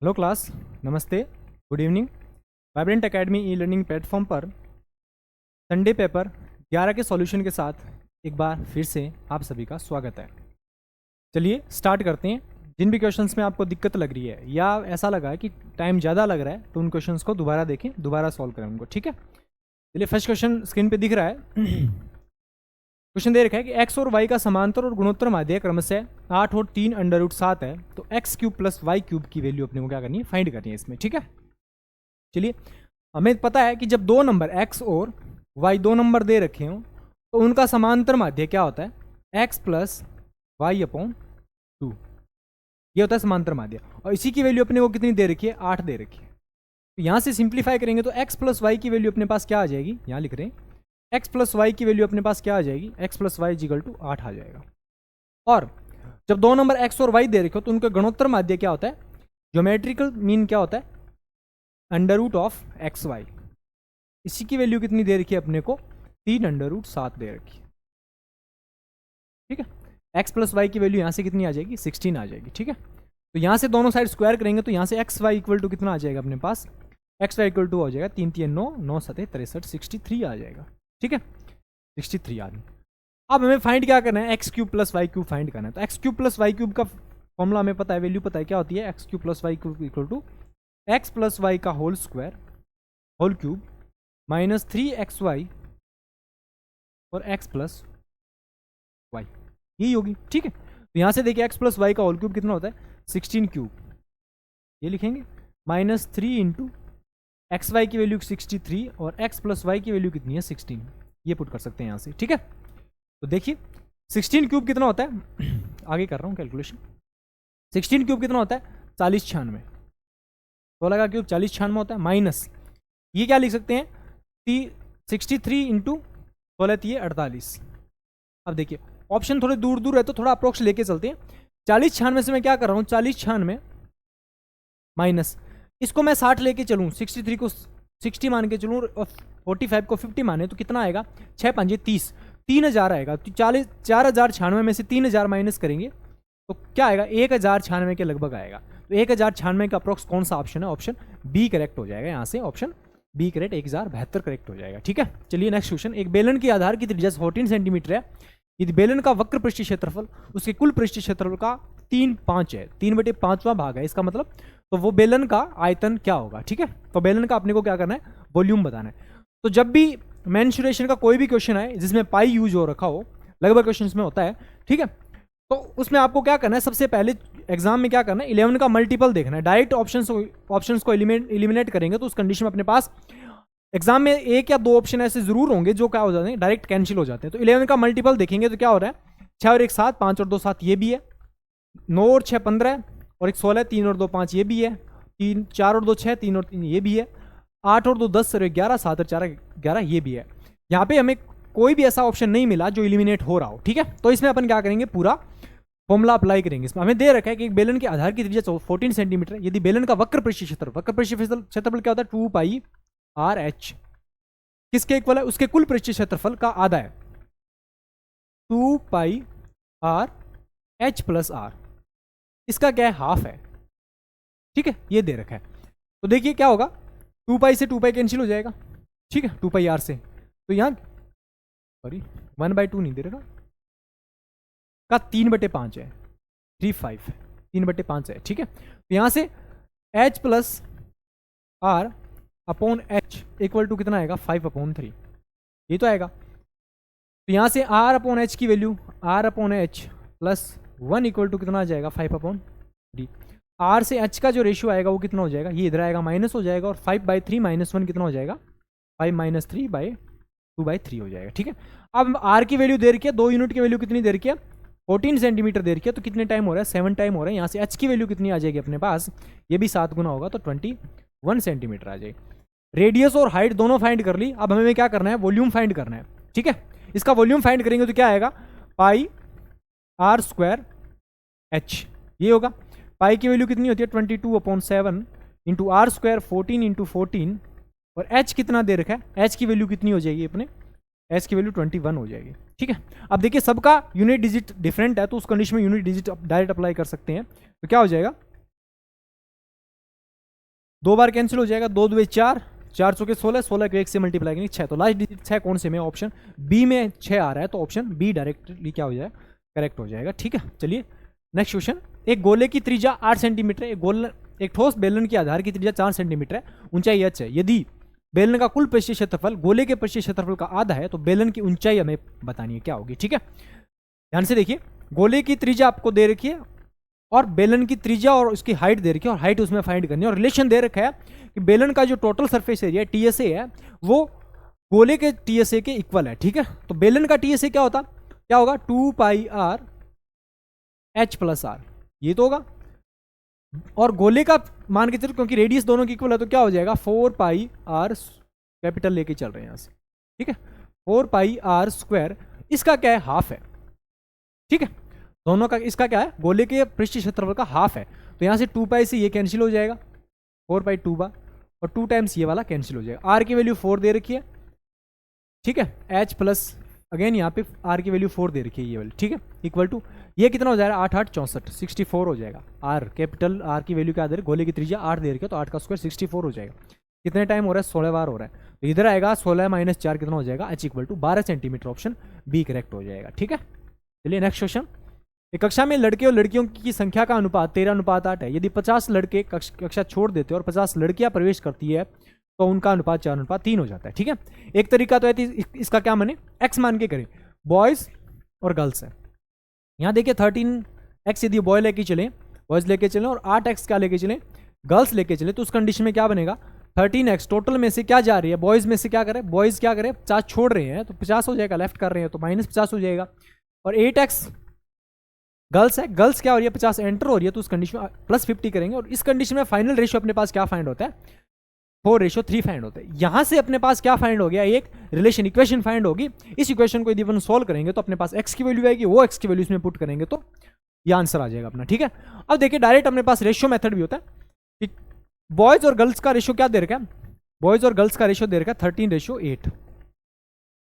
Hello class, नमस्ते, good evening. Vibrant academy e learning platform पर Sunday paper 11 के solution के साथ एक बार फिर से आप सभी का स्वागत है। चलिए स्टार्ट करते हैं। जिन भी क्वेश्चंस में आपको दिक्कत लग रही है या ऐसा लगा है कि टाइम ज़्यादा लग रहा है तो उन क्वेश्चंस को दोबारा देखें, दोबारा सॉल्व करें उनको, ठीक है। चलिए फर्स्ट क्वेश्चन स्क्रीन पर दिख रहा है। क्वेश्चन दे रखा है कि x और y का समांतर और गुणोत्तर माध्य क्रमशः 8 और 3 अंडर रूट 7 है, तो x cube plus Y cube की वैल्यू अपने को क्या करनी है, फाइंड करनी है इसमें, ठीक है। चलिए हमें पता है कि जब दो नंबर x और y दो नंबर दे रखे हों तो उनका समांतर माध्य क्या होता है, x प्लस वाई अपॉन 2, ये होता है समांतर माध्य। और इसी की वैल्यू अपने को कितनी दे रखी है, 8 दे रखी है। तो यहाँ से सिंप्लीफाई करेंगे तो x प्लस वाई की वैल्यू अपने पास क्या आ जाएगी, यहाँ लिख रहे हैं x प्लस वाई की वैल्यू अपने पास क्या आ जाएगी, x plus Y equal to 8 आ जाएगा। और जब दो नंबर x और y दे रखे हो तो उनका गुणोत्तर माध्य क्या होता है, ज्योमेट्रिकल मीन क्या होता है, under root of X Y. इसी की वैल्यू कितनी दे रखी है अपने को, 3 अंडर रूट 7 दे रखी है, ठीक है। x प्लस वाई की वैल्यू यहाँ से कितनी आ जाएगी, 16 आ जाएगी, ठीक है। तो यहाँ से दोनों साइड स्क्वायर करेंगे तो यहाँ से एक्स वाई इक्वल टू कितना आ जाएगा अपने पास, एक्स वाई इक्वल टू हो जाएगा 3 3 9 9 7 63 63 आ जाएगा, ठीक है। 63 आ गई। अब हमें फाइंड क्या करना है, x cube plus Y cube find करना है। तो x cube plus Y cube का फॉर्मूला हमें पता है, वैल्यू पता है क्या होती है, x cube plus Y cube equal to x plus y का whole square whole cube minus 3xy और एक्स प्लस वाई, यही होगी, ठीक है। तो यहाँ से देखिए एक्स प्लस वाई का होल क्यूब कितना होता है, 16 क्यूब, ये लिखेंगे माइनस 3 इंटू एक्स वाई की वैल्यू 63 और एक्स प्लस वाई की वैल्यू कितनी है, 16, ये पुट कर सकते हैं यहाँ से, ठीक है। तो देखिए 16 क्यूब कितना होता है, आगे कर रहा हूँ कैलकुलेशन। 16 क्यूब कितना होता है, 40 96, 16 का क्यूब 40 96 होता है, माइनस ये क्या लिख सकते हैं, 63 इंटू 16 ये 48। अब देखिए ऑप्शन थोड़े दूर दूर है तो थोड़ा अप्रोक्स लेके चलते हैं। 40 96 से मैं क्या कर रहा हूँ, 40 96 माइनस इसको मैं 60 लेके चलूँ, 63 को 60 मान के चलूँ और 45 को 50 माने तो कितना आएगा, 6 5 30, 3000 आएगा। तो 4096 में से 3000 माइनस करेंगे तो क्या आएगा, 1096 के लगभग आएगा। तो 1096 का अप्रोक्स कौन सा ऑप्शन है, ऑप्शन बी करेक्ट हो जाएगा। यहाँ से ऑप्शन बी करेक्ट 1072 करेक्ट हो जाएगा, ठीक है। चलिए नेक्स्ट क्वेश्चन। एक बेलन के आधार की त्रिज्या 14 सेंटीमीटर है, यदि बेलन का वक्र पृष्ठीय क्षेत्रफल उसके कुल पृष्ठीय क्षेत्रफल का 3/5 है, 3/5वां भाग है इसका मतलब, तो वो बेलन का आयतन क्या होगा, ठीक है। तो बेलन का अपने को क्या करना है, वॉल्यूम बताना है। तो जब भी मेंसुरेशन का कोई भी क्वेश्चन आए जिसमें पाई यूज हो रखा हो, लगभग क्वेश्चन में होता है, ठीक है, तो उसमें आपको क्या करना है, सबसे पहले एग्जाम में क्या करना है, 11 का मल्टीपल देखना है। डायरेक्ट ऑप्शंस को एलिमिनेट करेंगे तो उस कंडीशन में अपने पास एग्जाम में एक या दो ऑप्शन ऐसे जरूर होंगे जो क्या हो जाते हैं, डायरेक्ट कैंसिल हो जाते हैं। तो 11 का मल्टीपल देखेंगे तो क्या हो रहा है, 6 और 1 7, 5 और 2 7, ये भी है, 9 और 6 15 और 1 16, 3 और 2 5, ये भी है, 3 4 और 2 6, 3 और 3 ये भी है, 8 और 2 10 और 11 7 और 4 11 ये भी है। यहाँ पे हमें कोई भी ऐसा ऑप्शन नहीं मिला जो इलिमिनेट हो रहा हो, ठीक है। तो इसमें अपन क्या करेंगे, पूरा फॉर्मूला अप्लाई करेंगे। इसमें हमें दे रखा है कि एक बेलन के आधार की त्रिज्या 14 सेंटीमीटर है, यदि बेलन का वक्र पृष्ठीय क्षेत्रफल क्या होता है, 2 पाई आर एच, किसके इक्वल है, उसके कुल पृष्ठीय क्षेत्रफल का आधा है, 2 पाई आर एच प्लस आर, इसका क्या है, हाफ है, ठीक है, ये दे रखा है। तो देखिए क्या होगा, 2 पाई से 2 पाई कैंसिल हो जाएगा, ठीक है, 2 पाई आर से, तो यहाँ सॉरी 1/2 नहीं दे रखा का 3/5 है, 3/5 3/5 है, ठीक है। तो यहाँ से h plus R upon H equal to कितना आएगा, 5/3, ये तो आएगा। तो यहाँ से r अपॉन एच की value r upon H plus 1 equal to कितना आ जाएगा, 5/3। r से h का जो रेशियो आएगा वो कितना हो जाएगा, ये इधर आएगा माइनस हो जाएगा, और 5/3 माइनस 1 कितना हो जाएगा, 5 - 3/2/3 हो जाएगा, ठीक है। अब r की वैल्यू दे रखी है, 2 यूनिट की वैल्यू कितनी दे रखी है, 14 सेंटीमीटर दे रखी है, तो कितने टाइम हो रहा है, 7 टाइम हो रहा है। यहाँ से h की वैल्यू कितनी आ जाएगी अपने पास, ये भी 7 गुना होगा तो 21 सेंटीमीटर आ जाएगी। रेडियस और हाइट दोनों फाइंड कर ली, अब हमें क्या करना है, वॉल्यूम फाइंड करना है, ठीक है। इसका वॉल्यूम फाइंड करेंगे तो क्या आएगा, पाई आर स्क्वायर एच, ये होगा। पाई की वैल्यू कितनी होती है, 22/7 इंटू आर स्क्वायर 14 इंटू 14, और एच कितना दे रखा है, एच की वैल्यू कितनी हो जाएगी अपने, एच की वैल्यू 21 हो जाएगी, ठीक है। अब देखिए सबका यूनिट डिजिट डिफरेंट है तो उस कंडीशन में यूनिट डिजिट डायरेक्ट अप्लाई कर सकते हैं, तो क्या हो जाएगा, 2 बार कैंसिल हो जाएगा, 2 2 4, 4 चौके 16, 16 को 1 से मल्टीप्लाई करेंगे 6, तो लास्ट डिजिट 6 कौन से में? ऑप्शन बी में 6 आ रहा है, तो ऑप्शन बी डायरेक्टली क्या हो जाएगा? करेक्ट हो जाएगा। ठीक है, चलिए नेक्स्ट क्वेश्चन। एक गोले की त्रिज्या 8 सेंटीमीटर है, एक ठोस बेलन के आधार की त्रिज्या 4 सेंटीमीटर है, ऊंचाई h है। यदि बेलन का कुल पृष्ठीय क्षेत्रफल गोले के पृष्ठीय क्षेत्रफल का आधा है तो बेलन की ऊंचाई हमें बतानी है, क्या होगी? ठीक है, ध्यान से देखिए, गोले की त्रिज्या आपको दे रखी है और बेलन की त्रिज्या और उसकी हाइट दे रखी है और हाइट उसमें फाइंड करनी है, और रिलेशन दे रखा है कि बेलन का जो टोटल सरफेस एरिया टीएसए है वो गोले के टीएसए के इक्वल है। ठीक है, तो बेलन का टीएसए क्या होगा? 2 पाई आर एच प्लस आर, ये तो होगा। और गोले का मान के चलो, क्योंकि रेडियस दोनों की इक्वल है, तो क्या हो जाएगा? 4 पाई आर, कैपिटल लेके चल रहे हैं यहां से। ठीक है, 4 पाई आर स्क्वायर, इसका क्या है? हाफ है। ठीक है, दोनों का इसका क्या है? गोले के पृष्ठीय क्षेत्रफल का हाफ है, तो यहां से 2 पाई से ये कैंसिल हो जाएगा, 4 पाई 2 बार, और 2 टाइम्स ये वाला कैंसिल हो जाएगा। आर की वैल्यू 4 दे रखी है। ठीक है, एच प्लस अगेन यहाँ पे आर की वैल्यू 4 दे रखी है, ये वाली। ठीक है, इक्वल टू ये कितना हो जाएगा? 8 8 64, 64 हो जाएगा। आर कैपिटल आर की वैल्यू क्या दे रही? गोले की त्रिज्या 8 दे रखी है, तो 8 का स्क्वायर 64 हो जाएगा। कितने टाइम हो रहा है? 16 बार हो रहा है, तो इधर आएगा 16 माइनस 4 कितना हो जाएगा? H equal to 12 centimetre, option B correct हो जाएगा। ठीक है, चलिए नेक्स्ट क्वेश्चन। एक कक्षा में लड़के और लड़कियों की संख्या का अनुपात 13:8 है। यदि 50 लड़के कक्षा छोड़ देते हैं और 50 लड़कियां प्रवेश करती है तो उनका अनुपात 4:3 हो जाता है। ठीक है, एक तरीका तो है इसका क्या माने? एक्स मान के करें, बॉयज और गर्ल्स है। यहाँ देखिए 13x यदि बॉय लेके चले, बॉयज लेके चले, और 8x क्या लेके चले? गर्ल्स लेके चले, तो उस कंडीशन में क्या बनेगा? 13x टोटल में से क्या जा रही है? बॉयज में से क्या करें? बॉयज क्या करें? 50 छोड़ रहे हैं तो 50 हो जाएगा, लेफ्ट कर रहे हैं तो -50 हो जाएगा। और 8x गर्ल्स है, गर्ल्स क्या हो रही है? 50 एंटर हो रही है, तो उस कंडीशन में +50 करेंगे, और इस कंडीशन में फाइनल रेशियो अपने पास क्या फाइंड होता है? 4:3 फाइंड होता है। यहां से अपने पास क्या फाइंड हो गया? एक रिलेशन इक्वेशन फाइंड होगी। इस इक्वेशन को यदि अपन सोल्व करेंगे तो अपने पास x की वैल्यू आएगी, वो x की वैल्यू इसमें पुट करेंगे तो ये आंसर आ जाएगा अपना। ठीक है, अब देखिए डायरेक्ट अपने पास रेशियो मेथड भी होता है कि बॉयज और गर्ल्स का रेशियो क्या दे रखा है? बॉयज और गर्ल्स का रेशियो दे रखा है 13:8,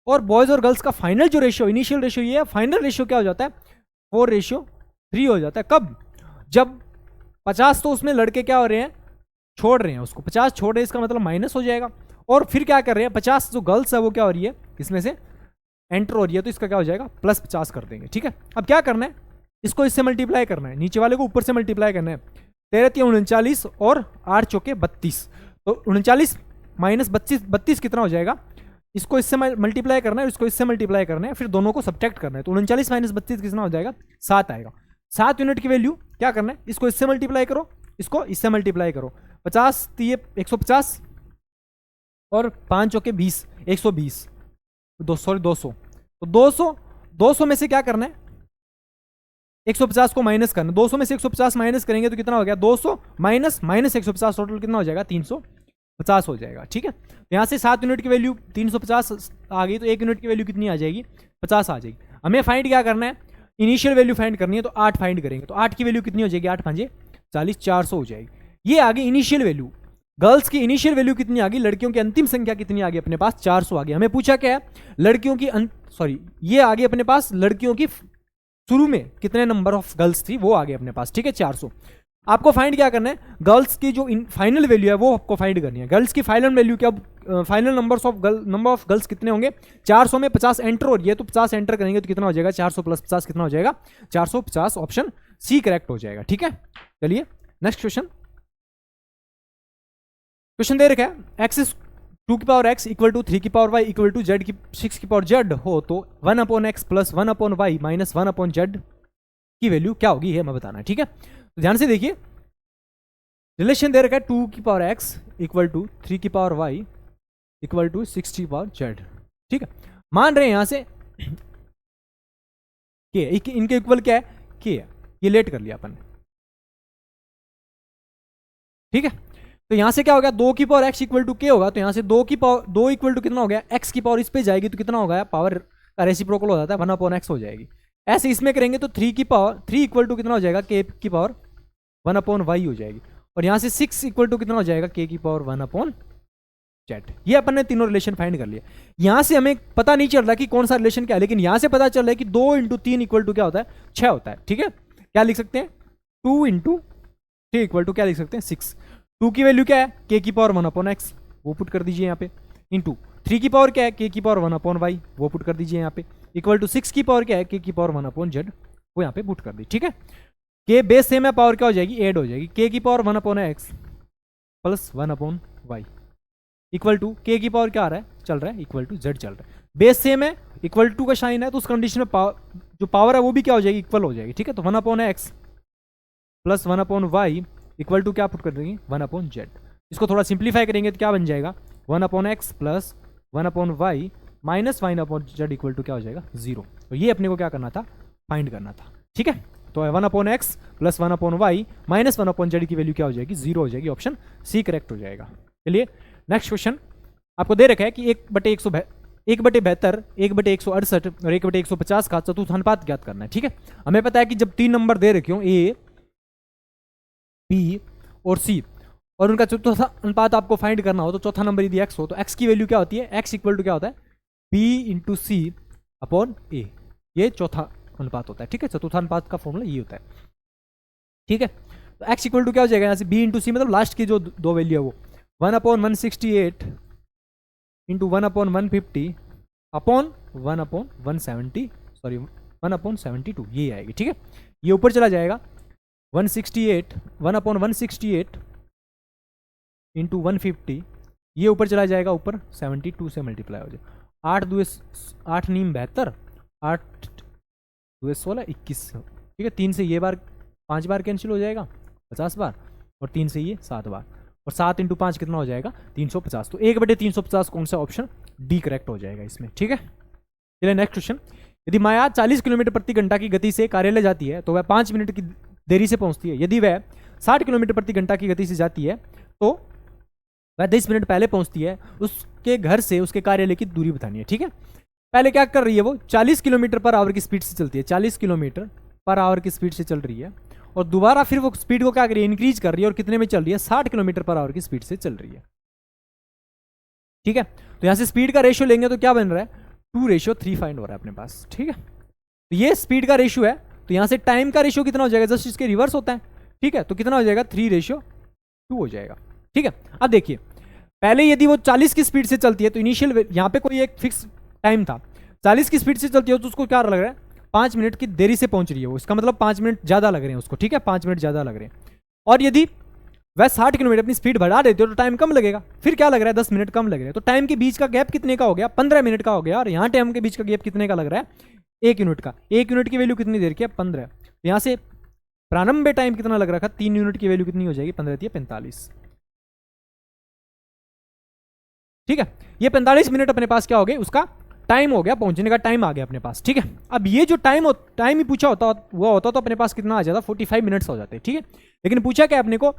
और बॉयज और गर्ल्स का फाइनल जो रेशियो, इनिशियल रेशियो ये है, फाइनल रेशियो क्या हो जाता है? 4:3 हो जाता है। कब? जब 50 तो उसमें लड़के क्या हो रहे हैं? छोड़ रहे हैं उसको, 50 छोड़ रहे हैं, इसका मतलब माइनस हो जाएगा। और फिर क्या कर रहे हैं? 50 जो गर्ल्स है वो क्या हो रही है? इसमें से एंटर हो रही है, तो इसका क्या हो जाएगा? +50 कर देंगे। ठीक है, अब क्या करना है? इसको इससे मल्टीप्लाई करना है, नीचे वाले को ऊपर से मल्टीप्लाई करना है। 13 × 39 और 8 चौके 32, तो 39 माइनस 32 कितना हो जाएगा? इसको इससे मल्टीप्लाई करना है, इसको इससे मल्टीप्लाई करना है, फिर दोनों को सब्ट्रैक्ट करना है, तो 39 माइनस 32 कितना हो जाएगा? 7 आएगा। 7 यूनिट की वैल्यू क्या करना है? इसको इससे मल्टीप्लाई करो, इसको इससे मल्टीप्लाई करो, 50 दिए 150 और 5 चौके 20, 120, 200, तो 200 में से क्या करना है? 150 को माइनस करना, 200 में से 150 माइनस करेंगे तो कितना हो गया? 200 माइनस 150, टोटल कितना हो जाएगा? 350 हो जाएगा। ठीक है, तो यहाँ से 7 यूनिट की वैल्यू 350 आ गई, तो 1 यूनिट की वैल्यू कितनी आ जाएगी? 50 आ जाएगी। हमें फाइंड क्या करना है? इनिशियल वैल्यू फाइंड करनी है, तो 8 फाइंड करेंगे, तो 8 की वैल्यू कितनी हो जाएगी? 8 5 40, 400 हो जाएगी। ये आ गई इनिशियल वैल्यू। गर्ल्स की इनिशियल वैल्यू कितनी आ गई? लड़कियों की अंतिम संख्या कितनी आ गई अपने पास? 400 आ गई। हमें पूछा क्या है? लड़कियों की ये आ गई अपने पास, लड़कियों की शुरू में कितने नंबर ऑफ गर्ल्स थी वो आ गई अपने पास। ठीक है, 400। आपको फाइंड क्या करना है? गर्ल्स की जो फाइनल वैल्यू है वो आपको फाइंड करनी है। गर्ल्स की फाइनल वैल्यू क्या? फाइनल नंबर ऑफ गर्ल्स कितने होंगे? 400 में 50 एंटर हो रही है, तो 50 एंटर करेंगे तो कितना हो जाएगा? 400 + 50 कितना हो जाएगा? 450, ऑप्शन सी करेक्ट हो जाएगा। ठीक है, चलिए नेक्स्ट क्वेश्चन। क्वेश्चन दे रखा है x इज 2 की पावर x इक्वल टू 3 की power y equal to z की 6 की पावर z हो, तो 1/x plus 1/y minus 1/z की वैल्यू क्या होगी, ये मैं बताना है। ठीक है, तो ध्यान से देखिए, रिलेशन दे रखा है 2 की पावर x इक्वल टू 3 की पावर y इक्वल टू 6 की पावर z। ठीक है, मान रहे हैं यहां से k, इनके इक्वल क्या है? k है, ये लेट कर लिया अपन ने। ठीक है, तो यहां से क्या हो गया? 2 की power x equal to k होगा, तो यहां से 2 इक्वल टू कितना हो गया? x की पावर इस पे जाएगी तो कितना होगा? पावर का रेसिप्रोकल हो जाता है, 1/x हो जाएगी। ऐसे इसमें करेंगे तो 3 इक्वल टू कितना हो जाएगा? k की पावर 1/y हो जाएगी, और यहां से 6 इक्वल टू कितना हो जाएगा? k की पावर 1/z। ये अपन ने तीनों रिलेशन फाइंड कर लिया। यहां से हमें पता नहीं चल रहा कि कौन सा रिलेशन क्या है, लेकिन यहां से पता चल रहा है कि 2 × 3 इक्वल टू क्या होता है? 6 होता है। ठीक है, क्या लिख सकते हैं? 2 × 3 इक्वल टू क्या लिख सकते हैं? 6। 2 की वैल्यू क्या है, k की पावर 1/x, वो पुट कर दीजिए यहाँ पे, इंटू 3 की पावर क्या है, k की पावर 1/y, वो पुट कर दीजिए यहाँ पे, इक्वल टू 6 की पावर क्या है, k की पावर 1/z, वो यहाँ पे पुट कर दी। ठीक है, k बेस सेम है, पावर क्या हो जाएगी, ऐड हो जाएगी, k की power 1/x plus 1/y equal to k की पावर क्या आ रहा है, चल रहा है, इक्वल टू z चल रहा है, बेस सेम है, इक्वल टू का साइन है, तो उस कंडीशन में जो पावर है वो भी क्या हो जाएगी, इक्वल हो जाएगी। ठीक है, तो 1/x plus 1/y equal to क्या पुट कर देंगे, 1/z। इसको थोड़ा सिंप्लीफाई करेंगे तो क्या बन जाएगा, 1/x plus 1/y minus 1/z equal to क्या हो जाएगा, 0। तो ये अपने को क्या करना था, फाइंड करना था। ठीक है, तो 1/x plus 1/y minus 1/z की वैल्यू क्या हो जाएगी, 0 हो जाएगी, ऑप्शन सी करेक्ट हो जाएगा। चलिए नेक्स्ट क्वेश्चन आपको दे रखा है कि 1/72, 1/168 और 1/150 का चतुर्थानुपात ज्ञात करना है। ठीक है, हमें पता है कि जब 3 नंबर दे रखे हो ए, बी और सी, और उनका चौथा अनुपात आपको फाइंड करना हो, तो चौथा नंबर यदि x हो तो x की वैल्यू क्या होती है, x इक्वल टू क्या होता है, b इंटू सी अपॉन ए, ये चौथा अनुपात होता है। ठीक है, चतुर्था अनुपात का फॉर्मूला ये होता है। ठीक है, तो x इक्वल टू क्या हो जाएगा यहाँ से, b इंटू सी, मतलब लास्ट की जो दो वैल्यू है वो 1/168 इंटू 1/150 अपॉन 1/170, सॉरी 1/72, ये आएगी। ठीक है, ये ऊपर चला जाएगा 168 1/168 इंटू 150, ये ऊपर चला जाएगा, ऊपर 72 से मल्टीप्लाई हो जाए, 8 नीम 72, 8 2 16 21। ठीक है, 3 से ये बार 5 बार कैंसिल हो जाएगा 50 बार, और 3 से ये 7 बार, और 7 इंटू 5 कितना हो जाएगा, 350। तो 1/350 कौन सा, ऑप्शन डी करेक्ट हो जाएगा इसमें। ठीक है, चलिए नेक्स्ट क्वेश्चन, यदि माया 40 किलोमीटर प्रति घंटा की गति से कार्यालय जाती है तो वह 5 मिनट की देरी से पहुंचती है। यदि वह 60 किलोमीटर प्रति घंटा की गति से जाती है तो वह 10 मिनट पहले पहुंचती है। उसके घर से उसके कार्यालय की दूरी बतानी है। ठीक है, पहले क्या कर रही है, वो 40 किलोमीटर पर आवर की स्पीड से चलती है, 40 किलोमीटर पर आवर की स्पीड से चल रही है, और दोबारा फिर वो स्पीड को क्या कर रही है, इंक्रीज कर रही है, और कितने में चल रही है, 60 किलोमीटर पर आवर की स्पीड से चल रही है। ठीक है, तो यहां से स्पीड का रेशियो लेंगे तो क्या बन रहा है, 2:3 फाइंड हो रहा है अपने पास। ठीक है, तो ये स्पीड का रेशियो है, तो यहां से टाइम का रेशियो कितना हो जाएगा, जस्ट इसके रिवर्स होता है। ठीक है, तो कितना हो जाएगा, 3:2 हो जाएगा। ठीक है, अब देखिए, पहले यदि वो 40 की स्पीड से चलती है तो इनिशियल यहाँ पे कोई एक फिक्स टाइम था, 40 की स्पीड से चलती है तो उसको क्या लग रहा है, 5 मिनट की देरी से पहुंच रही है वो, इसका मतलब 5 मिनट ज़्यादा लग रहे हैं उसको। ठीक है, 5 मिनट ज़्यादा लग रहे हैं, और यदि वह 60 किलोमीटर अपनी स्पीड बढ़ा देती है तो टाइम कम लगेगा, फिर क्या लग रहा है, 10 मिनट कम लग रहे हैं, तो टाइम के बीच का गैप कितने का हो गया, 15 मिनट का हो गया, और यहाँ टाइम के बीच का गैप कितने का लग रहा है, 1 यूनिट का। 1 यूनिट की वैल्यू कितनी देर की है, 15। यहाँ से प्रारंभ टाइम कितना लग रहा था, 3 यूनिट की वैल्यू कितनी हो जाएगी, 15×3 = 45। ठीक है, ये 45 मिनट अपने पास क्या हो गए, उसका टाइम हो गया, पहुंचने का टाइम आ गया अपने पास। ठीक है, अब ये जो टाइम ही पूछा होता वो होता तो अपने पास कितना आ जाता, 45 मिनट्स हो जाते। ठीक है, लेकिन पूछा क्या अपने को,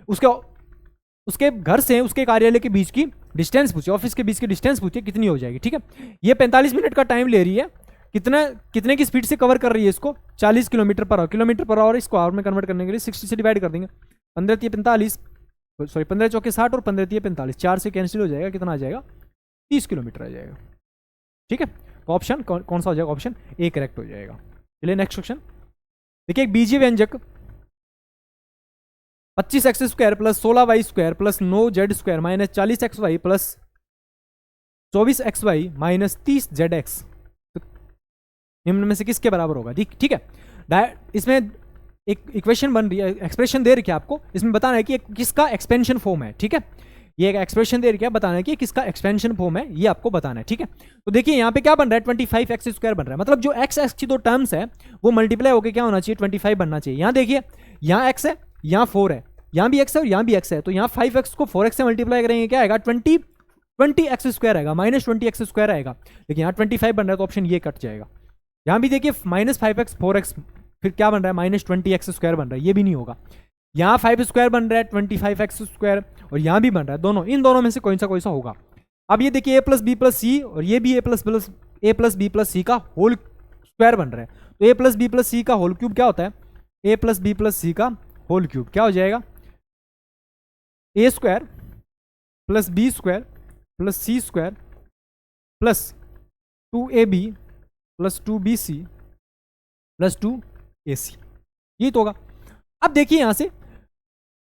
उसके घर से उसके कार्यालय के बीच की डिस्टेंस पूछे, ऑफिस के बीच की डिस्टेंस पूछे कितनी हो जाएगी। ठीक है, ये 45 मिनट का टाइम ले रही है, कितने की स्पीड से कवर कर रही है इसको, 40 kilometre per hour. Kilometre per hour इसको आवर में कन्वर्ट करने के लिए 60 से डिवाइड कर देंगे, 15×3 = 45, सॉरी 15×4 = 60 और 15×3 = 45, 4 से कैंसिल हो जाएगा, कितना आ जाएगा, 30 किलोमीटर आ जाएगा। ठीक है, तो ऑप्शन कौन सा हो जाएगा, ऑप्शन ए करेक्ट हो जाएगा। चलिए नेक्स्ट क्वेश्चन देखिए, एक बीजीय व्यंजक 25x² plus 16y² plus 9z² minus 40xy plus 24xy minus 30zx निम्न में से किसके बराबर होगा। ठीक है, इसमें एक इक्वेशन बन रही है, एक्सप्रेशन दे रखी है आपको, इसमें बताना है कि किसका एक्सपेंशन फॉर्म है। ठीक है, ये एक एक्सप्रेशन दे रखी है, बताना है कि किसका एक्सपेंशन फॉर्म है, ये आपको बताना है। ठीक है, तो देखिए यहाँ पे क्या बन रहा है, 25x² बन रहा है, मतलब जो x की दो टर्म्स है वो मल्टीप्लाई होकर क्या होना चाहिए, 25 बनना चाहिए। यहाँ देखिए, यहाँ x है, यहाँ 4 है, यहाँ भी x है और यहाँ भी x है, तो यहाँ 5x को 4x से मल्टीप्लाई करेंगे, क्या आएगा, 20x² आएगा, -20x² आएगा, लेकिन यहाँ 25 बन रहा है तो ऑप्शन ये कट जाएगा। यहाँ भी देखिए -5x 4x, फिर क्या बन रहा है, -20x² बन रहा है, ये भी नहीं होगा। यहाँ 5² बन रहा है, 25x², और यहाँ भी बन रहा है, दोनों, इन दोनों में से कोई सा होगा। अब ये देखिए a + b + c, और ये भी a + b + c का होल स्क्वायर बन रहा है, तो a + b + c का होल क्यूब क्या होता है, a + b + c का होल क्यूब क्या हो जाएगा, a² + b² + c² plus 2ab + 2bc + 2ac, ये तो होगा। अब देखिए यहां से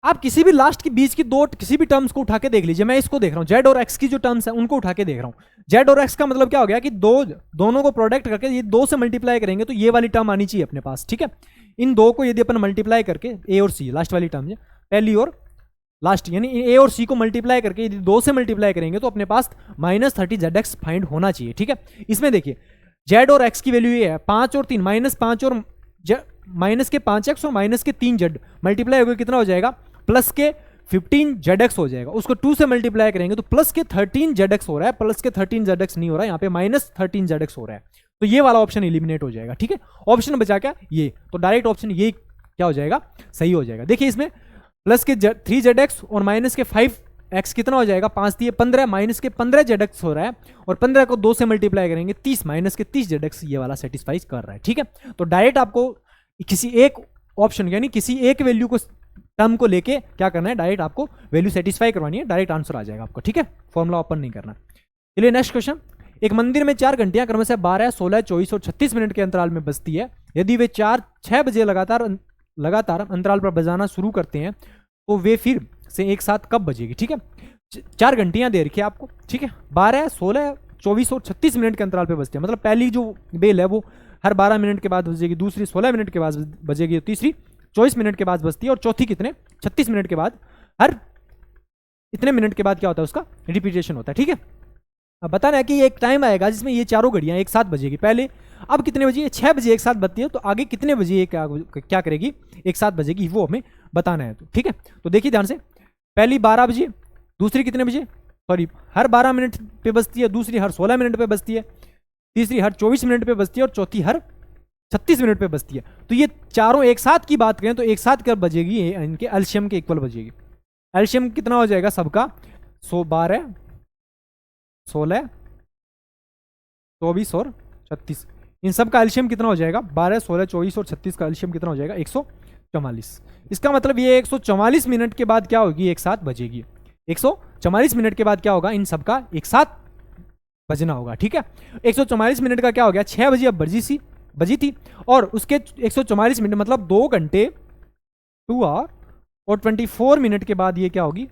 आप किसी भी लास्ट के बीच की दो किसी भी टर्म्स को उठा के देख लीजिए, मैं इसको देख रहा हूँ, जेड और एक्स की जो टर्म्स है उनको उठा के देख रहा हूँ। जेड और एक्स का मतलब क्या हो गया कि दोनों को प्रोडक्ट करके ये दो से मल्टीप्लाई करेंगे तो ये वाली टर्म आनी चाहिए अपने पास, ठीक है। इन दो को यदि अपन मल्टीप्लाई करके, ए और सी लास्ट वाली टर्म है, पहली और लास्ट, यानी ए और सी को मल्टीप्लाई करके यदि दो से मल्टीप्लाई करेंगे तो अपने पास -30 ZX फाइंड होना चाहिए, ठीक है। इसमें देखिए जेड और एक्स की वैल्यू ये है 5 और 3, -5 और माइनस के 5x और माइनस के 3z मल्टीप्लाई होकर कितना हो जाएगा, प्लस के 15 ZX हो जाएगा। उसको 2 से मल्टीप्लाई करेंगे तो प्लस के 13 ZX हो रहा है, प्लस के 13 ZX नहीं हो रहा है, यहाँ पे -13 ZX हो रहा है। तो ये वाला ऑप्शन एलिमिनेट हो जाएगा, ठीक है। ऑप्शन बचा क्या, ये, तो डायरेक्ट ऑप्शन ये क्या हो जाएगा, सही हो जाएगा। देखिए इसमें प्लस के 3 ZX और माइनस के 5x कितना हो जाएगा, 5 दिए 15, माइनस के 15 ZX हो रहा है, और 15 को 2 से मल्टीप्लाई करेंगे 30, माइनस के 30 ZX ये वाला सेटिस्फाई कर रहा है, ठीक है। तो डायरेक्ट आपको किसी एक ऑप्शन यानी किसी एक वैल्यू को टर्म को लेके क्या करना है, डायरेक्ट आपको वैल्यू सेटिस्फाई करवानी है, डायरेक्ट आंसर आ जाएगा आपको, ठीक है। फॉर्मूला ओपन नहीं करना। चलिए नेक्स्ट क्वेश्चन। एक मंदिर में 4 घंटियां क्रमशः 12, 16, 24 और 36 मिनट के अंतराल में बजती है। यदि वे 4-6 बजे लगातार अंतराल पर बजाना शुरू करते हैं तो वे फिर से एक साथ कब बजेगी, ठीक है। 4 घंटियां दे रखी है आपको, ठीक है, 12, 16, 24 और 36 मिनट के अंतराल पर बजती है। मतलब पहली जो बेल है वो हर 12 मिनट के बाद बजेगी, दूसरी 16 मिनट के बाद बजेगी, तीसरी 24 मिनट के बाद बजती है, और चौथी कितने 36 मिनट के बाद, हर इतने मिनट के बाद क्या होता है उसका रिपीटेशन होता है, ठीक है। अब बताना है कि एक टाइम आएगा जिसमें ये चारों घड़ियां एक साथ बजेगी। पहले अब कितने बजे, 6 बजे एक साथ बजती है, तो आगे कितने बजे ये क्या करेगी, एक साथ बजेगी, वो हमें बताना है, तो ठीक है। तो देखिए ध्यान से, पहली 12 बजे, दूसरी कितने बजे, सॉरी हर 12 मिनट पे बजती है, दूसरी हर 16 मिनट पे बजती है, तीसरी हर 24 मिनट पे बजती है, और चौथी हर 36 मिनट पे बजती है। तो ये चारों एक साथ की बात करें तो एक साथ कब बजेगी, इनके एलसीएम के इक्वल बजेगी। एलसीएम कितना हो जाएगा सबका, 12, 16, 24 और 36, इन सब का एलसीएम कितना हो जाएगा, 12, 16, 24 और 36 का एलसीएम कितना हो जाएगा, 144। इसका मतलब ये 144 मिनट के बाद क्या होगी, एक साथ बजेगी। 144 मिनट के बाद क्या होगा, इन सब का एक साथ बजना होगा, ठीक है। 144 मिनट का क्या हो गया, 6 बजे अब बजी थी, और उसके 144 मिनट मतलब 2 घंटे 2 आवर और 24 मिनट के बाद ये क्या होगी,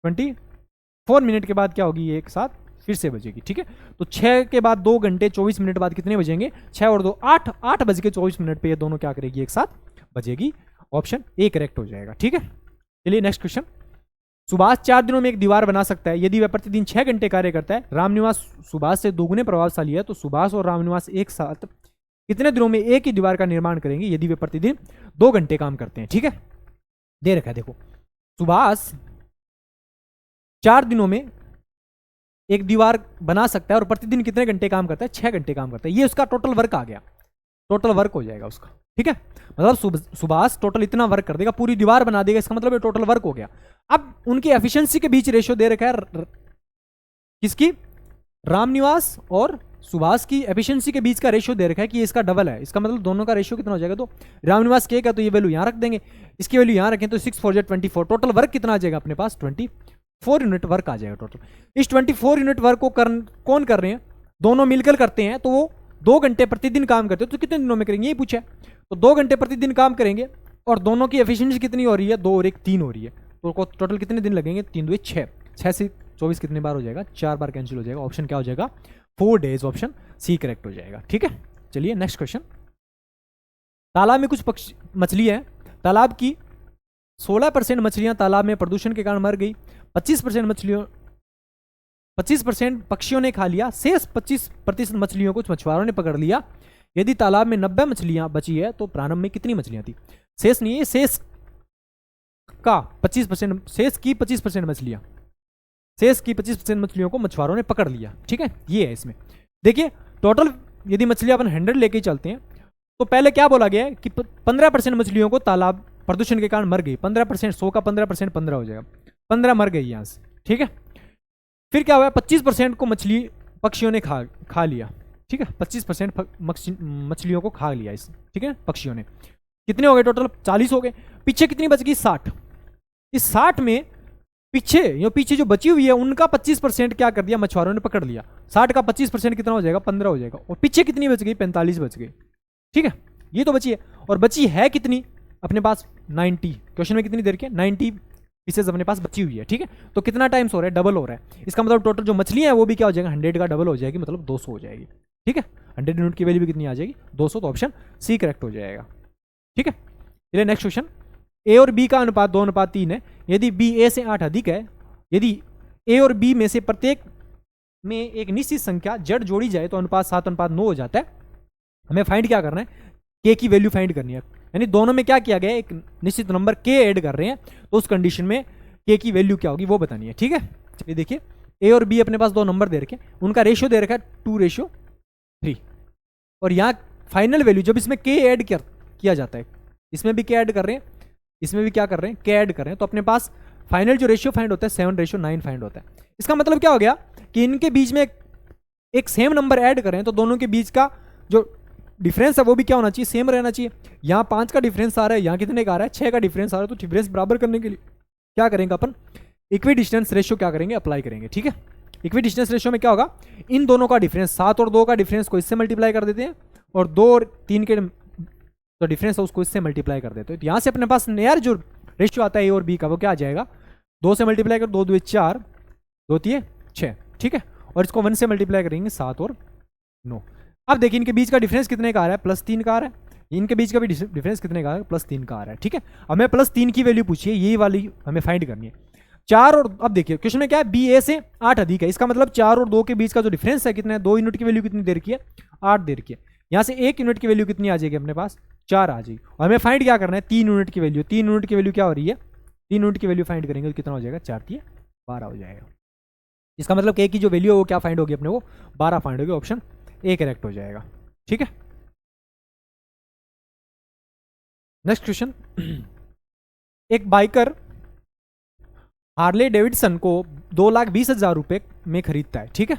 24 मिनट के बाद क्या होगी, ये एक साथ फिर से बजेगी, ठीक है। तो 6 के बाद 2 घंटे 24 मिनट बाद कितने बजेंगे, 6 और 2 8, 8 बज के 24 मिनट पे ये दोनों क्या करेगी, एक साथ बजेगी। ऑप्शन ए करेक्ट हो जाएगा, ठीक है। चलिए नेक्स्ट क्वेश्चन। सुभाष 4 दिनों में एक दीवार बना सकता है यदि वह प्रतिदिन 6 घंटे कार्य करता है। रामनिवास सुभाष से दोगुने प्रभावशाली है, तो सुभाष और रामनिवास एक साथ कितने दिनों में एक ही दीवार का निर्माण करेंगे यदि वे प्रतिदिन 2 घंटे काम करते हैं, ठीक है। दे रखा है देखो, सुभाष 4 दिनों में एक दीवार बना सकता है और प्रतिदिन कितने घंटे काम करता है, 6 घंटे काम करता है। ये उसका टोटल वर्क आ गया, टोटल वर्क हो जाएगा उसका, ठीक है। मतलब सुभाष टोटल इतना वर्क कर देगा, पूरी दीवार बना देगा, इसका मतलब ये टोटल वर्क हो गया। अब उनकी एफिशिएंसी के बीच रेशियो दे रखा है, किसकी, रामनिवास और सुभाष की एफिशिएंसी के बीच का रेशियो दे रखा है कि इसका डबल है। इसका मतलब दोनों का रेशियो कितना हो जाएगा, तो रामनिवास के का तो ये वैल्यू यहाँ रख देंगे, इसकी वैल्यू यहाँ रखें तो 6 4 24, टोटल वर्क कितना आ जाएगा अपने पास, 24 यूनिट वर्क आ जाएगा टोटल। इस 24 यूनिट वर्क को कौन कर रहे हैं, दोनों मिलकर करते हैं, तो वो 2 घंटे प्रतिदिन काम करते हैं, तो कितने दिनों में करेंगे, ये पूछा है। तो 2 घंटे प्रतिदिन काम करेंगे और दोनों की एफिशिएंसी कितनी हो रही है, 2 और 1 3 हो रही है, तो टोटल कितने दिन लगेंगे, 3 2 6, 6 से 24 कितने बार हो जाएगा, 4 बार कैंसिल हो जाएगा। ऑप्शन क्या हो जाएगा, 4 डेज, ऑप्शन सी करेक्ट हो जाएगा, ठीक है। चलिए नेक्स्ट क्वेश्चन। तालाब में कुछ मछली है, तालाब की 16% मछलियां तालाब में प्रदूषण के कारण मर गई, 25% पक्षियों ने खा लिया, शेष 25% मछलियों को मछुआरों ने पकड़ लिया। यदि तालाब में 90 मछलियां बची है तो प्रारंभ में कितनी मछलियां थी, शेष नहीं है, शेष का 25%, शेष की 25% मछलियां, शेष की 25% मछलियों को मछुआरों ने पकड़ लिया, ठीक है। ये है इसमें देखिए टोटल, यदि मछलियां अपन 100 लेके चलते हैं तो पहले क्या बोला गया है कि 15% मछलियों को तालाब प्रदूषण के कारण मर गई, 15%, 100 का 15% 15 हो जाएगा, 15 मर गई यहाँ से, ठीक है। फिर क्या हुआ, 25% को मछली पक्षियों ने खा लिया, ठीक है, 25% मछलियों को खा लिया इस, ठीक है, पक्षियों ने। कितने हो गए टोटल, 40 हो गए। पीछे कितनी बच गई, 60। इस 60 में पीछे जो बची हुई है उनका 25% क्या कर दिया, मछुआरों ने पकड़ लिया। 60 का 25% कितना हो जाएगा, 15 हो जाएगा। और पीछे कितनी बच गई, 45 बच गई, ठीक है। ये तो बची है, और बची है कितनी, अपने पास 90, क्वेश्चन में कितनी देर की 90 पीसेज अपने पास बची हुई है, ठीक है। तो कितना टाइम्स हो रहा है, डबल हो रहा है। इसका मतलब टोटल जो मछलियां है वो भी क्या हो जाएगा, 100 का डबल हो जाएगी, मतलब 200 हो जाएगी, ठीक है। 100 यूनिट की वैल्यू भी कितनी आ जाएगी, 200। तो ऑप्शन सी करेक्ट हो जाएगा, ठीक है। चलिए नेक्स्ट क्वेश्चन, ए और बी का अनुपात 2:3 है। यदि बी ए से 8 अधिक है, यदि ए और बी में से प्रत्येक में एक निश्चित संख्या जड़ जोड़ी जाए तो अनुपात 7:9 हो जाता है। हमें फाइंड क्या करना है, के की वैल्यू फाइंड करनी है। यानी दोनों में क्या किया गया है, एक निश्चित नंबर के ऐड कर रहे हैं, तो उस कंडीशन में के की वैल्यू क्या होगी वो बतानी है, ठीक है। चलिए देखिए, ए और बी अपने पास दो नंबर दे रखे हैं, उनका रेशियो दे रखा है 2:3, और यहाँ फाइनल वैल्यू जब इसमें के ऐड किया जाता है, इसमें भी के ऐड कर रहे हैं, इसमें भी क्या कर रहे हैं, के ऐड कर रहे हैं, तो अपने पास फाइनल जो रेशियो फाइंड होता है 7:9 फाइंड होता है। इसका मतलब क्या हो गया कि इनके बीच में एक सेम नंबर ऐड करें तो दोनों के बीच का जो डिफरेंस है वो भी क्या होना चाहिए, सेम रहना चाहिए। यहाँ 5 का डिफरेंस आ रहा है, यहाँ कितने का आ रहा है, 6 का डिफरेंस आ रहा है। तो डिफरेंस बराबर करने के लिए क्या करेंगे अपन, इक्वी डिस्टेंस रेशियो क्या करेंगे, अप्लाई करेंगे, ठीक है। इक्वी डिस्टेंस रेशियो में क्या होगा, इन दोनों का डिफरेंस 7 और 2 का डिफरेंस को इससे मल्टीप्लाई कर देते हैं, और 2 और 3 के जो डिफरेंस है उसको इससे मल्टीप्लाई कर देते हैं। तो यहाँ से अपने पास नया जो रेशियो आता है ए और बी का वो क्या आ जाएगा, 2 से मल्टीप्लाई कर, 2 2 4, 2 3 6, ठीक है। और इसको 1 से मल्टीप्लाई करेंगे 7 और 9। अब देखिए इनके बीच का डिफरेंस कितने का आ रहा है, +3 का आ रहा है। इनके बीच का भी डिफरेंस कितने का आ रहा है, +3 का आ रहा है, ठीक है। हमें +3 की वैल्यू पूछिए, यही वाली हमें फाइंड करनी है। 4 और, अब देखिए क्वेश्चन में क्या है, बी ए से 8 अधिक है, इसका मतलब 4 और 2 के बीच का जो डिफरेंस है कितना है, 2 यूनिट की वैल्यू कितनी देर की है, 8 देर की है। यहाँ से 1 यूनिट की वैल्यू कितनी आ जाएगी अपने पास, 4 आ जाएगी। और हमें फाइंड क्या करना है, 3 यूनिट की वैल्यू। 3 यूनिट की वैल्यू क्या हो रही है, 3 यूनिट की वैल्यू फाइंड करेंगे तो कितना हो जाएगा, 4 3 12 हो जाएगा। इसका मतलब के की जो वैल्यू है वो क्या फाइंड होगी अपने को, 12 फाइंड होगी। ऑप्शन ए करेक्ट हो जाएगा, ठीक है। नेक्स्ट क्वेश्चन, एक बाइकर हार्ले डेविडसन को 2,20,000 रुपए में खरीदता है, ठीक है।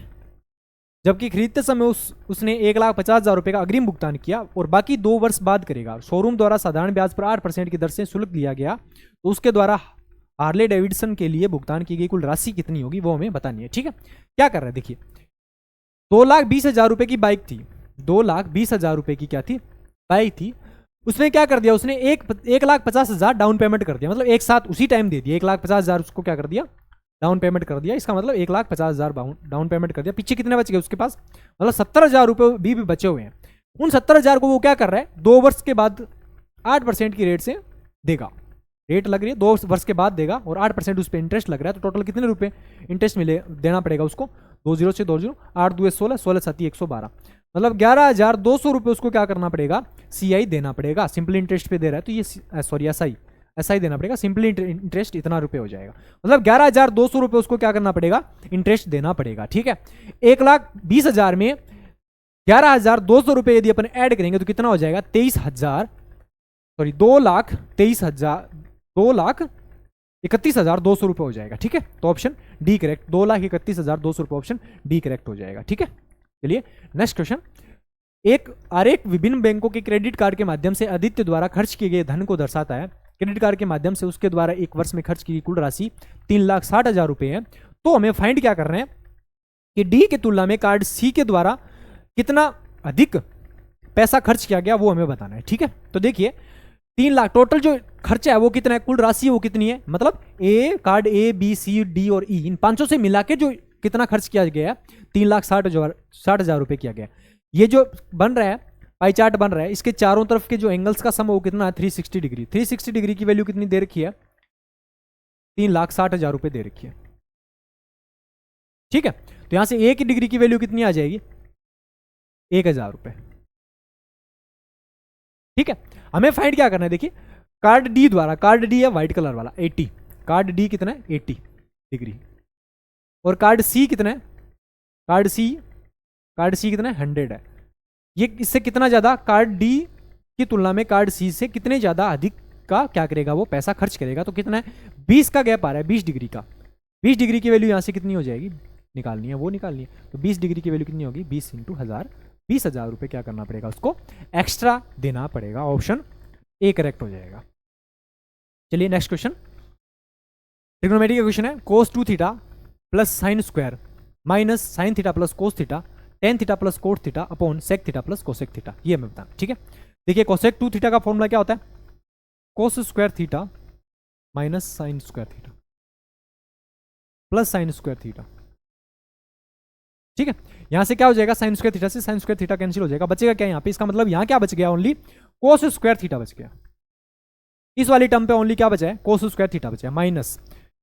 जबकि खरीदते समय उसने 1,50,000 रुपए का अग्रिम भुगतान किया और बाकी 2 वर्ष बाद करेगा। शोरूम द्वारा साधारण ब्याज पर 8% की दर से शुल्क लिया गया, तो उसके द्वारा हार्ले डेविडसन के लिए भुगतान की गई कुल राशि कितनी होगी वो हमें बतानी है, ठीक है। क्या कर रहा है देखिए, 2,20,000 रुपए की बाइक थी, 2,20,000 रुपए की क्या थी, बाइक थी। उसने क्या कर दिया, उसने 1,50,000 डाउन पेमेंट कर दिया, मतलब एक साथ उसी टाइम दे दिया। 1,50,000 उसको क्या कर दिया, डाउन पेमेंट कर दिया। इसका मतलब 1,50,000 डाउन पेमेंट कर दिया। पीछे कितने बच गए उसके पास, मतलब 70,000 रुपये भी बचे हुए हैं। उन 70,000 को वो क्या कर रहा है, 2 वर्ष के बाद 8% की रेट से देगा। रेट लग रही है 2 वर्ष के बाद देगा और 8% उस पर इंटरेस्ट लग रहा है। तो टोटल कितने रुपए इंटरेस्ट मिले देना पड़ेगा उसको, 20 से 20, 8 2 16, 16 7 112, मतलब 11,200 रुपये उसको क्या करना पड़ेगा, CI देना पड़ेगा। सिंपल इंटरेस्ट पे दे रहा है तो ये सॉरी SI देना पड़ेगा। सिंपल इंटरेस्ट इतना रुपये हो जाएगा, मतलब 11,200 रुपये उसको क्या करना पड़ेगा, इंटरेस्ट देना पड़ेगा, ठीक है। 1,20,000 में 11,200 रुपये यदि अपन ऐड करेंगे तो कितना हो जाएगा, 2,31,200 रुपये हो जाएगा, ठीक है। तो ऑप्शन डी करेक्ट, 2,31,200 रुपये, ऑप्शन डी करेक्ट हो जाएगा, ठीक है। चलिए नेक्स्ट क्वेश्चन, एक आरेख विभिन्न बैंकों के क्रेडिट कार्ड के माध्यम से आदित्य द्वारा खर्च किए गए धन को दर्शाता है। क्रेडिट कार्ड के माध्यम से उसके द्वारा एक वर्ष में खर्च की कुल राशि 3,60,000 रुपये है। तो हमें फाइंड क्या करना है कि डी के तुलना में कार्ड सी के द्वारा कितना अधिक पैसा खर्च किया गया वो हमें बताना है, ठीक है। तो देखिए 3 लाख टोटल जो खर्चा है वो कितना है, कुल राशि है वो कितनी है, मतलब card A B C D और ई, इन 500 से मिला के जो कितना खर्च किया गया है, 3,60,000 रुपये किया गया। ये जो बन रहा है पाई चार्ट बन रहा है, इसके चारों तरफ के जो एंगल्स का सम वो कितना है, 360 डिग्री। 360 डिग्री की वैल्यू कितनी दे रखी है, 3,60,000 रुपये दे रखी है, ठीक है। तो यहां से ए की डिग्री की वैल्यू कितनी आ जाएगी, 1,000 रुपये, ठीक है। हमें फाइंड क्या करना है, देखिए कार्ड डी द्वारा, कार्ड डी है व्हाइट कलर वाला 80, कार्ड डी कितना है 80 डिग्री, और कार्ड सी कितना है, कार्ड सी कितना है 100 है। ये इससे कितना ज्यादा, कार्ड डी की तुलना में कार्ड सी से कितने ज्यादा अधिक का क्या करेगा, वो पैसा खर्च करेगा। तो कितना है, 20 का गैप आ रहा है, 20 डिग्री का। 20 डिग्री की वैल्यू यहां से कितनी हो जाएगी, निकालनी है, वो निकालनी है। तो 20 डिग्री की वैल्यू कितनी होगी, 20 × 1000, 20,000 रुपये क्या करना पड़ेगा, उसको एक्स्ट्रा देना पड़ेगा। ऑप्शन ए करेक्ट हो जाएगा। चलिए नेक्स्ट क्वेश्चन, ट्रिग्नोमेट्री का क्वेश्चन है, cos 2θ plus sine square minus sine theta plus cos theta tan theta plus cot theta upon sec theta plus cosec theta, ये हमें बताना, ठीक है। देखिए कोसेक 2θ का फॉर्मूला क्या होता है, cos square theta minus sine square theta plus sine square theta. ठीक है, यहां से क्या हो जाएगा, साइन स्क्वायर थीटा से साइन स्क्वायर थीटा कैंसिल हो जाएगा, बचेगा क्या यहाँ पे, इसका मतलब यहाँ क्या बच गया, ओनली कोस स्क्वायर थीटा बच गया। इस वाली टर्म पे ओनली क्या बचा है, कोस स्क्वायर थीटा बचा है, माइनस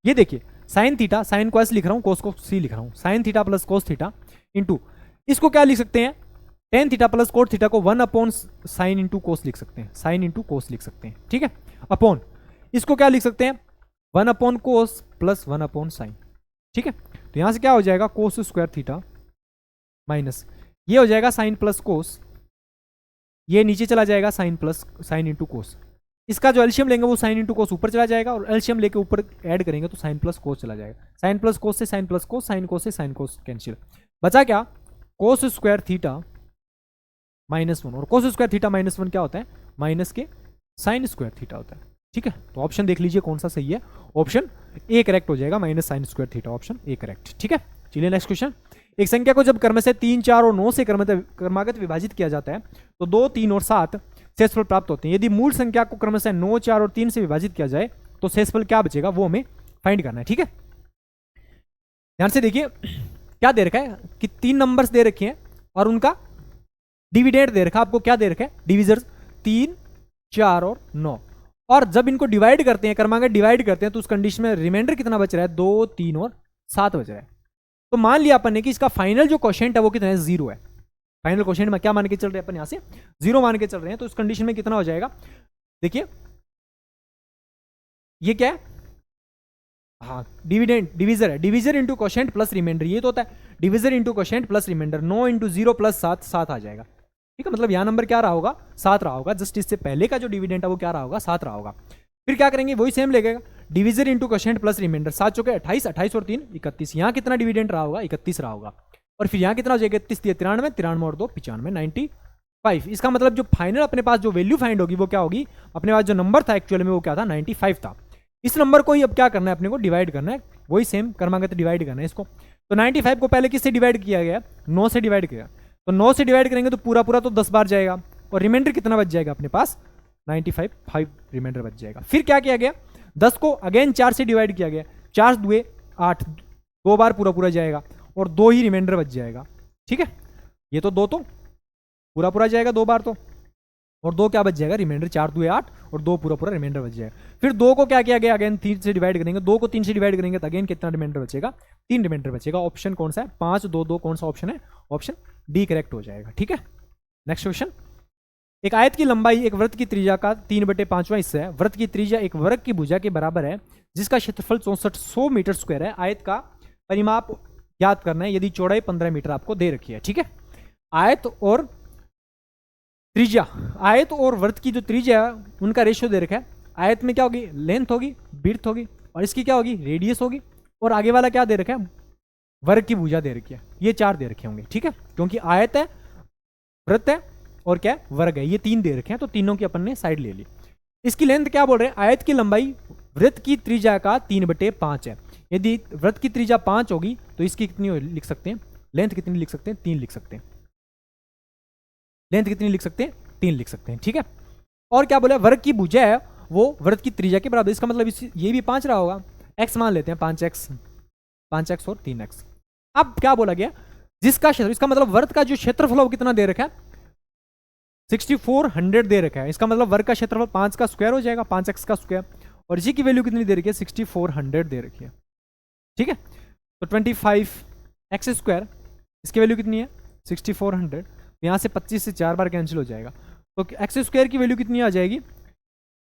ये देखिए साइन थीटा, साइन को एस लिख रहा हूं, कोस को सी लिख रहा हूं, sign theta plus cos theta into, इसको क्या लिख सकते हैं, tan theta plus cot theta को 1 अपॉन साइन इंटू कोस लिख सकते हैं, साइन इंटू कोस लिख सकते हैं। ठीक है, अपॉन इसको क्या लिख सकते हैं, 1 अपॉन कोस प्लस 1 अपॉन साइन। ठीक है, तो यहां से क्या हो जाएगा, कोस स्क्वायर थीटा माइनस ये हो जाएगा साइन प्लस कोस, ये नीचे चला जाएगा sine plus sine into cos, इसका जो एलसीएम लेंगे वो साइन इंटू कोस ऊपर चला जाएगा, और एलसीएम लेके ऊपर ऐड करेंगे तो साइन प्लस कोस चला जाएगा, साइन प्लस कोस से sine plus cos, sine cos से साइन कोस कैंसिल, बचा क्या, कोस स्क्वायर थीटा -1, और कोस स्क्वायर थीटा -1 क्या होता है, माइनस के साइन स्क्वायर थीटा होता है। ठीक है, तो ऑप्शन देख लीजिए कौन सा सही है, ऑप्शन ए करेक्ट हो जाएगा, minus sine square theta, option A correct. ठीक है, चलिए नेक्स्ट क्वेश्चन। एक संख्या को जब क्रम से 3, 4 और 9 से क्रमागत विभाजित किया जाता है तो 2, 3 और 7 शेषफल प्राप्त होते हैं। यदि मूल संख्या को क्रम से 9, 4 और 3 से विभाजित किया जाए तो शेषफल क्या बचेगा, वो हमें फाइंड करना है। ठीक है, ध्यान से देखिए क्या दे रखा है कि 3 नंबर्स दे रखे हैं और उनका डिविडेंड दे रखा है आपको, क्या दे रखा है, डिविजर्स 3, 4 और 9, और जब इनको डिवाइड करते हैं, क्रमागत डिवाइड करते हैं तो उस कंडीशन में रिमाइंडर कितना बच रहा है, 2, 3 और 7 बच रहा है। तो मान लिया अपन ने कि इसका फाइनल जो क्वोशिएंट है वो कितना है, 0 है। फाइनल क्वोशिएंट में क्या मान के चल रहे हैं अपन, यहां से 0 मान के चल रहे हैं, तो उस कंडीशन में कितना हो जाएगा, देखिए ये क्या है, हाँ डिविडेंड डिविजर है, divisor into quotient plus remainder, ये तो होता है divisor into quotient plus remainder, 9 into 0 plus 7, 7 आ जाएगा। ठीक है, मतलब यहां नंबर क्या रहा होगा, 7 रहा होगा, जस्ट इससे पहले का जो डिविडेंड है वो क्या रहा होगा, 7 रहा होगा। फिर क्या करेंगे, वही सेम लगेगा, divisor into quotient plus remainder, 7 चौके 28, 28 और 3 31, यहाँ कितना डिविडेंड रहा होगा, 31 रहा होगा, और फिर यहाँ कितना हो जाएगा, 31 93, 93 और 2 95, 95। इसका मतलब जो फाइनल अपने पास जो वैल्यू फाइंड होगी वो क्या होगी, अपने पास जो नंबर था एक्चुअल में वो क्या था, 95 था। इस नंबर को ही अब क्या करना है, अपने को डिवाइड करना है, वही सेम क्रमागत डिवाइड करना है इसको। तो 95 को पहले किससे डिवाइड किया गया, 9 से डिवाइड किया, तो 9 से डिवाइड करेंगे तो पूरा पूरा तो 10 बार जाएगा, और रिमाइंडर कितना बच जाएगा अपने पास, 95, 5 रिमाइंडर बच जाएगा। फिर क्या किया गया, 10 को अगेन 4 से डिवाइड किया गया, 4 2 8, 2 बार पूरा पूरा जाएगा, और 2 ही रिमाइंडर बच जाएगा। ठीक है, ये तो 2 तो पूरा पूरा जाएगा 2 बार तो, और 2 क्या बच जाएगा, रिमाइंडर, 4 2 8 और 2 पूरा पूरा रिमाइंडर बच जाएगा। फिर 2 को क्या किया गया, अगेन 3 से डिवाइड करेंगे, 2 को 3 से डिवाइड करेंगे तो अगेन कितना रिमाइंडर बचेगा, 3 रिमाइंडर बचेगा। ऑप्शन कौन सा है, 5 2 2 कौन सा ऑप्शन है, ऑप्शन डी करेक्ट हो जाएगा। ठीक है, नेक्स्ट क्वेश्चन। एक आयत की लंबाई एक वृत्त की त्रिज्या का 3/5वां हिस्सा है। वृत्त की त्रिज्या एक वर्ग की भुजा के बराबर है जिसका क्षेत्रफल 6400 मीटर स्क्वायर है। आयत का परिमाप ज्ञात करना है यदि चौड़ाई 15 मीटर आपको दे रखी है। ठीक है, आयत और त्रिज्या, आयत और वृत्त की जो त्रिज्या है उनका रेशियो दे रखा है। आयत में क्या होगी, लेंथ होगी, विड्थ होगी, और इसकी क्या होगी, रेडियस होगी, और आगे वाला क्या दे रखा है, वर्ग की भुजा दे रखी है। ये 4 दे रखे होंगे। ठीक है, क्योंकि आयत है, वृत्त है और क्या वर्ग है, ये 3 दे रखे हैं, तो तीनों की अपन ने साइड ले ली। इसकी लेंथ क्या बोल रहे हैं, आयत की लंबाई वृत्त की त्रिज्या का 3/5 है। यदि वृत्त की त्रिज्या 5 होगी तो इसकी कितनी लिख सकते हैं, लेंथ कितनी लिख सकते हैं, 3 लिख सकते हैं। लेंथ कितनी लिख सकते हैं, 3 लिख सकते हैं। ठीक है, और क्या बोला, वर्ग की भुजा है वो वृत्त की त्रिज्या के बराबर, इसका मतलब ये भी 5 रहा होगा, x मान लेते हैं, 5x और 3x। अब क्या बोला गया, जिसका क्षेत्र, इसका मतलब वर्ग का जो क्षेत्रफल वो कितना दे रखा है, 6400 दे रखा है। इसका मतलब वर्ग का क्षेत्रफल 5 का स्क्वायर हो जाएगा, 5x का स्क्वायर, और इसी की वैल्यू कितनी दे रखी है, 6400 दे रखी है। ठीक है, तो 25x स्क्वायर, इसकी वैल्यू कितनी है 6400, यहाँ से 25 से 4 बार कैंसिल हो जाएगा, तो एक्स स्क्वायर की वैल्यू कितनी आ जाएगी,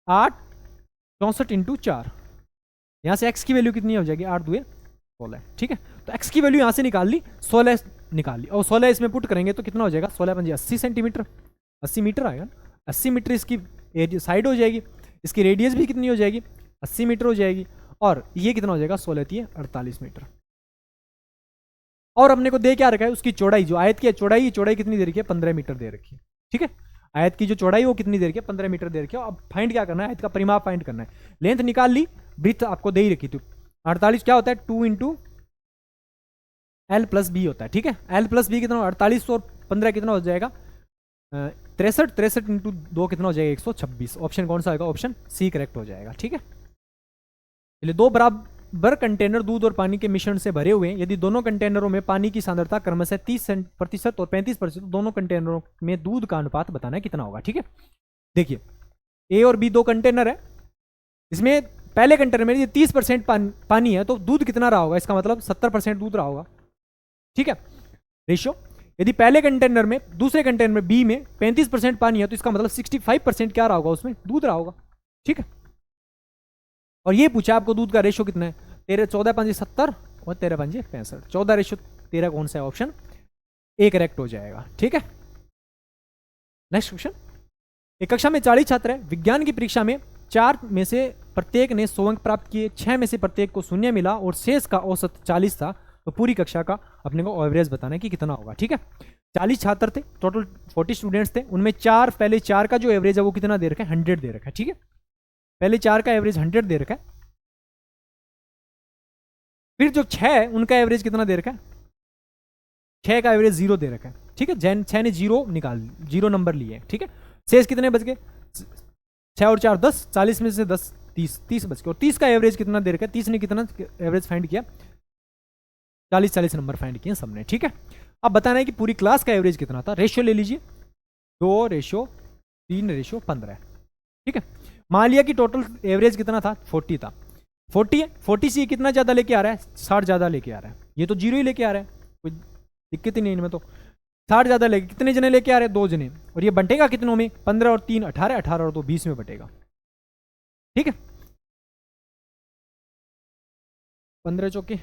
864 इंटू 4, यहाँ से x की वैल्यू कितनी हो जाएगी, 8 2 16। ठीक है, तो x की वैल्यू यहाँ से निकाल ली, 16 निकाल ली, और 16 इसमें पुट करेंगे तो कितना हो जाएगा, 16 5 80 सेंटीमीटर, 80 मीटर आएगा, 80 मीटर इसकी साइड हो जाएगी, इसकी रेडियस भी कितनी हो जाएगी, 80 मीटर हो जाएगी, और ये कितना हो जाएगा, 16 थी 48 मीटर। और हमने को दे क्या रखा है, उसकी चौड़ाई, जो आयत की चौड़ाई, चौड़ाई कितनी दे रखी है, 15 मीटर दे रखी है। ठीक है, आयत की जो चौड़ाई वो कितनी दे रखी है, 15 मीटर दे रखी है। अब फाइंड क्या करना है, आयत का परिमाप फाइंड करना है। लेंथ निकाल ली, ब्रीथ आपको दे ही रखी थी, 48 क्या होता है, 2 इंटू एल प्लस बी होता है। ठीक है, एल प्लस बी कितना, 48 और 15 कितना हो जाएगा, 63 63 इंटू 2 कितना हो जाएगा 126। ऑप्शन कौन सा आएगा? ऑप्शन सी करेक्ट हो जाएगा। ठीक है, चलिए, दो बराबर कंटेनर दूध और पानी के मिश्रण से भरे हुए हैं। यदि दोनों कंटेनरों में पानी की सांद्रता क्रमशः 30% और 35%, दोनों कंटेनरों में दूध का अनुपात बताना है कितना होगा। ठीक है, देखिए ए और बी दो कंटेनर है, इसमें पहले कंटेनर में 30% पानी है तो दूध कितना रहा होगा? इसका मतलब 70% दूध रहा होगा। ठीक है, रेशियो। यदि पहले कंटेनर में, दूसरे कंटेनर में बी में 35% पानी है तो इसका मतलब 65% क्या रहा होगा? उसमें दूध रहा होगा। ठीक है, और ये पूछा आपको दूध का रेशियो कितना है? 14 5 70 और 13 5 65। 14 रेशियो 13 कौन सा है? ऑप्शन ए करेक्ट हो जाएगा। ठीक है, नेक्स्ट क्वेश्चन। एक कक्षा में 40 छात्र है। विज्ञान की परीक्षा में 4 में से प्रत्येक ने 100 अंक प्राप्त किए, 6 में से प्रत्येक को 0 मिला और शेष का औसत 40 था। तो पूरी कक्षा का अपने को एवरेज बताना है कि कितना होगा। ठीक है, 40 छात्र थे, टोटल 40 स्टूडेंट्स थे, उनमें पहले चार का जो एवरेज है वो कितना दे रखा है? 100 दे रखा है। ठीक है, पहले 4 का एवरेज 100 दे रखा है। फिर जो 6 है उनका एवरेज कितना दे रखा है? 6 का एवरेज 0 दे रखा है। ठीक है, 6 ने 0 निकाल, 0 नंबर लिए। ठीक है, शेष कितने बच गए? 6 और 4 10, 40 में से 10 30 बच गए। और 30 का एवरेज कितना दे रखा है? 30 ने कितना एवरेज फाइंड किया? 40 नंबर फाइंड किए सबने। ठीक है, अब बताना है कि पूरी क्लास का एवरेज कितना था। रेशियो ले लीजिए, 2:3:15। ठीक है, मान लिया कि टोटल एवरेज कितना था? 40 था। 40 है, 40 से कितना ज्यादा लेके आ रहा है? 60 ज्यादा लेके आ रहा है। ये तो 0 ही लेके आ रहा है, कोई दिक्कत ही नहीं इनमें। तो 60 ज्यादा लेके, कितने जने लेके आ रहे हैं? 2 जने। और ये बंटेगा कितनों में? 15 और 3 18, 18 और 2 20 में बटेगा। ठीक है, 15 चौके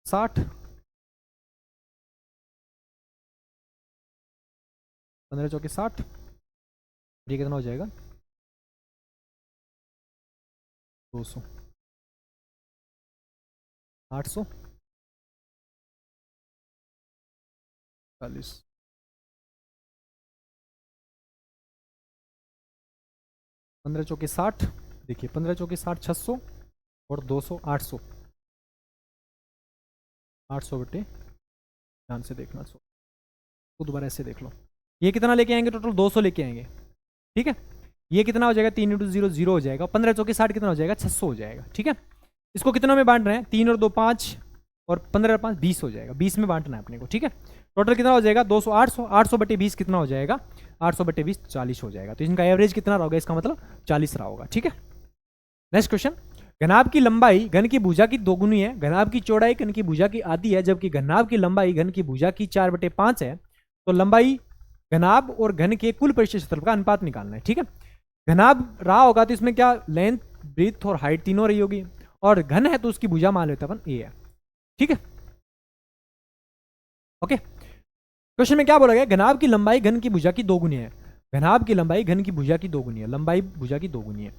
60, 15 चौके 60, ये कितना हो जाएगा? 200, 800, 40, 15 चौके 60, देखिए 15 चौके 60 600 और 200 800, 800 बटे, ध्यान से देखना, तो दोबारा ऐसे देख लो। ये कितना लेके आएंगे? टोटल 200 लेके आएंगे। ठीक है, ये कितना हो जाएगा? 3 × 0 0 हो जाएगा। 15 चौके 60 कितना हो जाएगा? 600 हो जाएगा। ठीक है, इसको कितनों में बांट रहे हैं? 3 और 2 5 और 15 और 5 20 हो जाएगा। 20 में बांटना है अपने को। ठीक है, टोटल कितना हो जाएगा? 200 800, 800 बटे 20 कितना हो जाएगा? 800 बटे 20 40 हो जाएगा। तो इनका एवरेज कितना रहा होगा? इसका मतलब 40 रहा होगा। ठीक है, नेक्स्ट क्वेश्चन। घनाभ की लंबाई घन की भुजा की दोगुनी है, घनाभ की चौड़ाई घन की भुजा की आधी है, जबकि घनाभ की लंबाई घन की भुजा की 4/5 है। तो लंबाई घनाभ और घन के कुल परिष्ठ क्षेत्रफल का अनुपात निकालना है। ठीक है, घनाभ रहा होगा तो इसमें क्या लेंथ, ब्रीथ और हाइट तीनों रही होगी, और घन है तो उसकी भुजा मान लेते अपन ए है। ठीक है, ओके। क्वेश्चन में क्या बोला गया? घनाभ की लंबाई घन की भुजा की दोगुनी है। घनाभ की लंबाई घन की भुजा की दोगुनी है, लंबाई भुजा की दोगुनी है।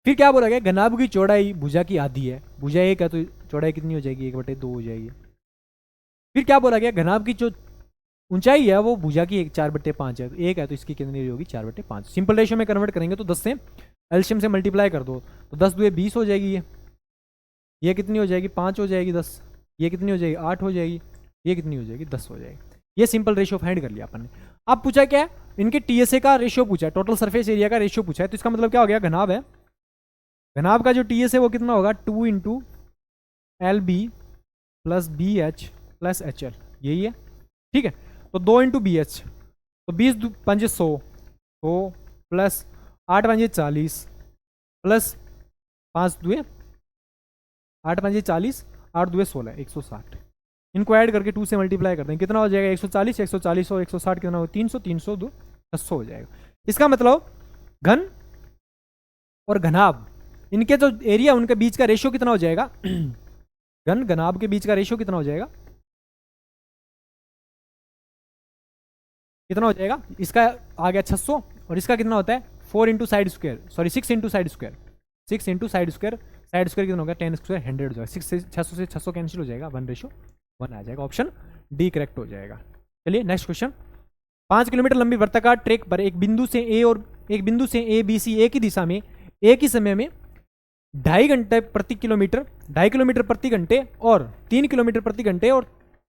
फिर क्या बोला गया? घनाभ की चौड़ाई भुजा की आधी है। भुजा 1 है तो चौड़ाई कितनी हो जाएगी? 1/2 हो जाएगी। फिर क्या बोला गया? घनाभ की जो ऊंचाई है वो भुजा की 4/5 है, तो 1 है तो इसकी कितनी होगी? 4/5। सिंपल रेशियो में कन्वर्ट करेंगे तो 10 से एलसीएम से मल्टीप्लाई कर दो तो 10 2 20 हो जाएगी। ये कितनी हो जाएगी? 5 हो जाएगी। 10 ये कितनी हो जाएगी? 8 हो जाएगी। ये कितनी हो जाएगी? 10 हो जाएगी। ये सिंपल रेशियो फाइंड कर लिया अपन ने। अब पूछा क्या है? इनके टीएसए का रेशियो पूछा है, टोटल सरफेस एरिया का रेशियो पूछा है। तो इसका मतलब क्या हो गया? घनाभ है, घनाभ का जो टीएस है वो कितना होगा? 2 × LB + BH + HL, यही है। ठीक है, तो 2 × BH, तो 20 5 100 प्लस 8 5 40 प्लस 5 2 8 5 40 8 2 16 160। इनको ऐड करके 2 से मल्टीप्लाई करते हैं, कितना हो जाएगा? 140 140 और 160 कितना हो? 300 300 2 600 हो जाएगा। इसका मतलब घन और घनाभ इनके जो एरिया उनके बीच का रेशियो कितना हो जाएगा? घन घनाभ के बीच का रेशियो कितना हो जाएगा? कितना हो जाएगा? इसका आ गया 600 और इसका कितना होता है? 4 × side square, sorry 6 × side square, 6 × side square. Side square कितना हो गया? 10 स्क्वायर 100 हो जाएगा। 600 से 600 कैंसिल हो जाएगा, 1:1 आ जाएगा। ऑप्शन डी करेक्ट हो जाएगा। चलिए नेक्स्ट क्वेश्चन। 5 किलोमीटर लंबी वर्ताकार ट्रैक पर एक बिंदु से ए बी सी एक ही दिशा में एक ही समय में 2.5 घंटे प्रति किलोमीटर, 2.5 किलोमीटर प्रति घंटे और 3 किलोमीटर प्रति घंटे और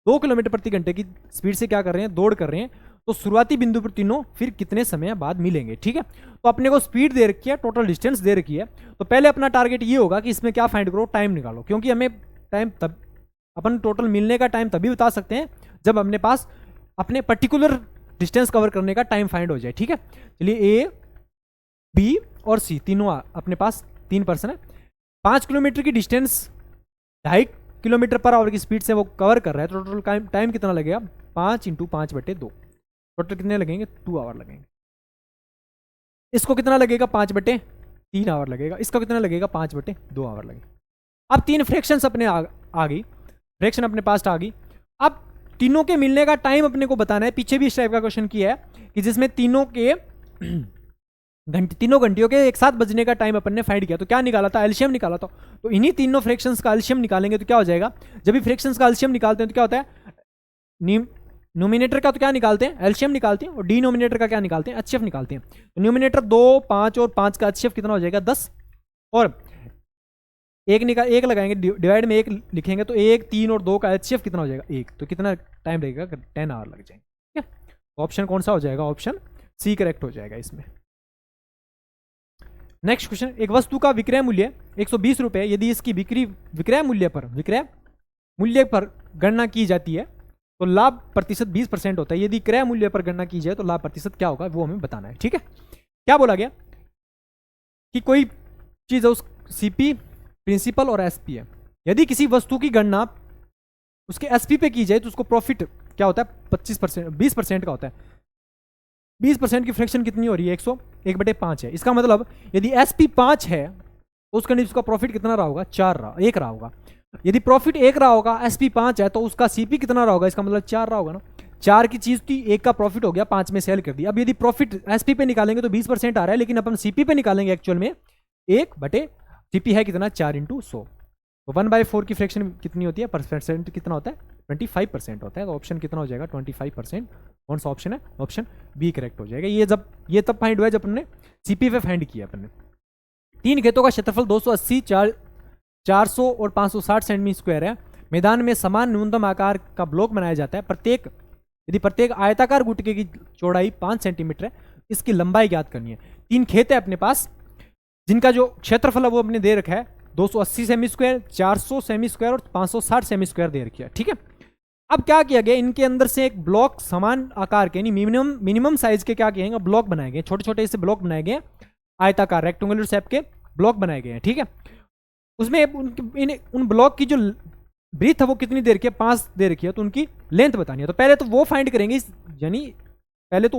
2 किलोमीटर प्रति घंटे की स्पीड से क्या कर रहे हैं? दौड़ कर रहे हैं। तो शुरुआती बिंदु पर तीनों फिर कितने समय बाद मिलेंगे। ठीक है, तो अपने को स्पीड दे रखी है, टोटल डिस्टेंस दे रखी है, तो पहले अपना टारगेट ये होगा कि इसमें क्या फाइंड करो, टाइम निकालो, क्योंकि हमें टाइम तब अपन टोटल मिलने का टाइम तभी बता सकते हैं जब अपने पास अपने पर्टिकुलर डिस्टेंस कवर करने का टाइम फाइंड हो जाए। ठीक है, चलिए ए बी और सी तीनों अपने पास 3 पर्सन है, 5 किलोमीटर की डिस्टेंस 2.5 किलोमीटर पर आवर की स्पीड से वो कवर कर रहा है, तो टोटल टाइम कितना लगेगा, 5 × 5/2, टोटल कितने लगेंगे, 2 आवर लगेंगे। इसको कितना लगेगा, 5/3 आवर लगेगा। इसको कितना लगेगा, 5/2 आवर लगेगा। अब 3 फ्रैक्शंस अपने आ गई, फ्रैक्शन अपने पास आ गई। अब तीनों के मिलने का टाइम अपने को बताना है। पीछे भी इस टाइप का क्वेश्चन किया है कि जिसमें तीनों घंटियों के एक साथ बजने का टाइम अपन ने फाइंड किया, तो क्या निकाला था, एलसीएम निकाला था। तो इन्हीं तीनों फ्रैक्शंस का एलसीएम निकालेंगे तो क्या हो जाएगा, जब भी फ्रैक्शंस का एलसीएम निकालते हैं तो क्या होता है, न्यूमिनेटर का तो क्या निकालते हैं, एलसीएम निकालते हैं, और डिनोमिनेटर का क्या निकालते हैं, एचसीएफ निकालते हैं। तो न्यूमिनेटर 2, 5 और 5 का एचसीएफ कितना हो जाएगा, 10, और एक लगाएंगे, डिवाइड में 1 लिखेंगे तो 1, 3 और 2 का एचसीएफ कितना हो जाएगा, 1। तो कितना टाइम लगेगा, 10 आवर लग जाएंगे। ठीक है, ऑप्शन कौन सा हो जाएगा, ऑप्शन सी करेक्ट हो जाएगा इसमें। नेक्स्ट क्वेश्चन, एक वस्तु का विक्रय मूल्य 120 रुपए, यदि इसकी विक्रय मूल्य पर गणना की जाती है तो लाभ प्रतिशत 20% होता है। यदि क्रय मूल्य पर गणना की जाए तो लाभ प्रतिशत क्या होगा, वो हमें बताना है। ठीक है, क्या बोला गया कि कोई चीज है, उस सीपी, प्रिंसिपल और एसपी है। यदि किसी वस्तु की गणना उसके एसपी पे की जाए तो उसको प्रॉफिट क्या होता है, 20% का होता है। 20% की फ्रैक्शन कितनी हो रही है, 101/5 है। इसका मतलब यदि एसपी 5 है तो उसका उसका प्रॉफिट कितना रहा होगा, 1 रहा होगा। यदि प्रॉफिट 1 रहा होगा, एसपी 5 है, तो उसका सीपी कितना रहा होगा, इसका मतलब 4 रहा होगा ना। 4 की चीज थी, 1 का प्रॉफिट हो गया, 5 में सेल कर दिया। अब यदि प्रॉफिट एसपी पे निकालेंगे तो 20% आ रहा है, लेकिन अपन सीपी पे निकालेंगे एक्चुअल में 1/, सीपी है कितना, 4 × 100। तो 1/4 की फ्रैक्शन कितनी होती है, परसेंट कितना होता है, 25% होता है। तो ऑप्शन कितना हो जाएगा, 25%। कौन सा ऑप्शन है, ऑप्शन बी करेक्ट हो जाएगा। ये तब फाइंड हुआ है जब हमने सीपी पे फाइंड किया अपन ने। 3 खेतों का क्षेत्रफल 280, 400 और 560 सेंटीमीटर है। मैदान में समान न्यूनतम आकार का ब्लॉक बनाया जाता है। यदि प्रत्येक आयताकार गुटके की चौड़ाई 5 सेंटीमीटर है, इसकी लंबाई ज्ञात करनी है। 3 खेत है अपने पास, जिनका जो क्षेत्रफल है वो अपने दे रखा है 280 सेमी-स्क्वायर, 400 सेमी-स्क्वायर और 560 सेमी-स्क्वायर दे रखी है। ठीक है, अब क्या किया गया, इनके अंदर से एक ब्लॉक समान आकार के, मिनिमम साइज के क्या किए गए, ब्लॉक बनाए गए, छोटे छोटे से ब्लॉक बनाए गए, आयताकार रेक्टेंगुलर शेप के ब्लॉक बनाए गए हैं। ठीक है, उसमें उन ब्लॉक की जो ब्रीथ है वो कितनी दे रखी है, 5 दे रखी है, तो उनकी लेंथ बतानी है। तो पहले तो वो फाइंड करेंगे, यानी पहले तो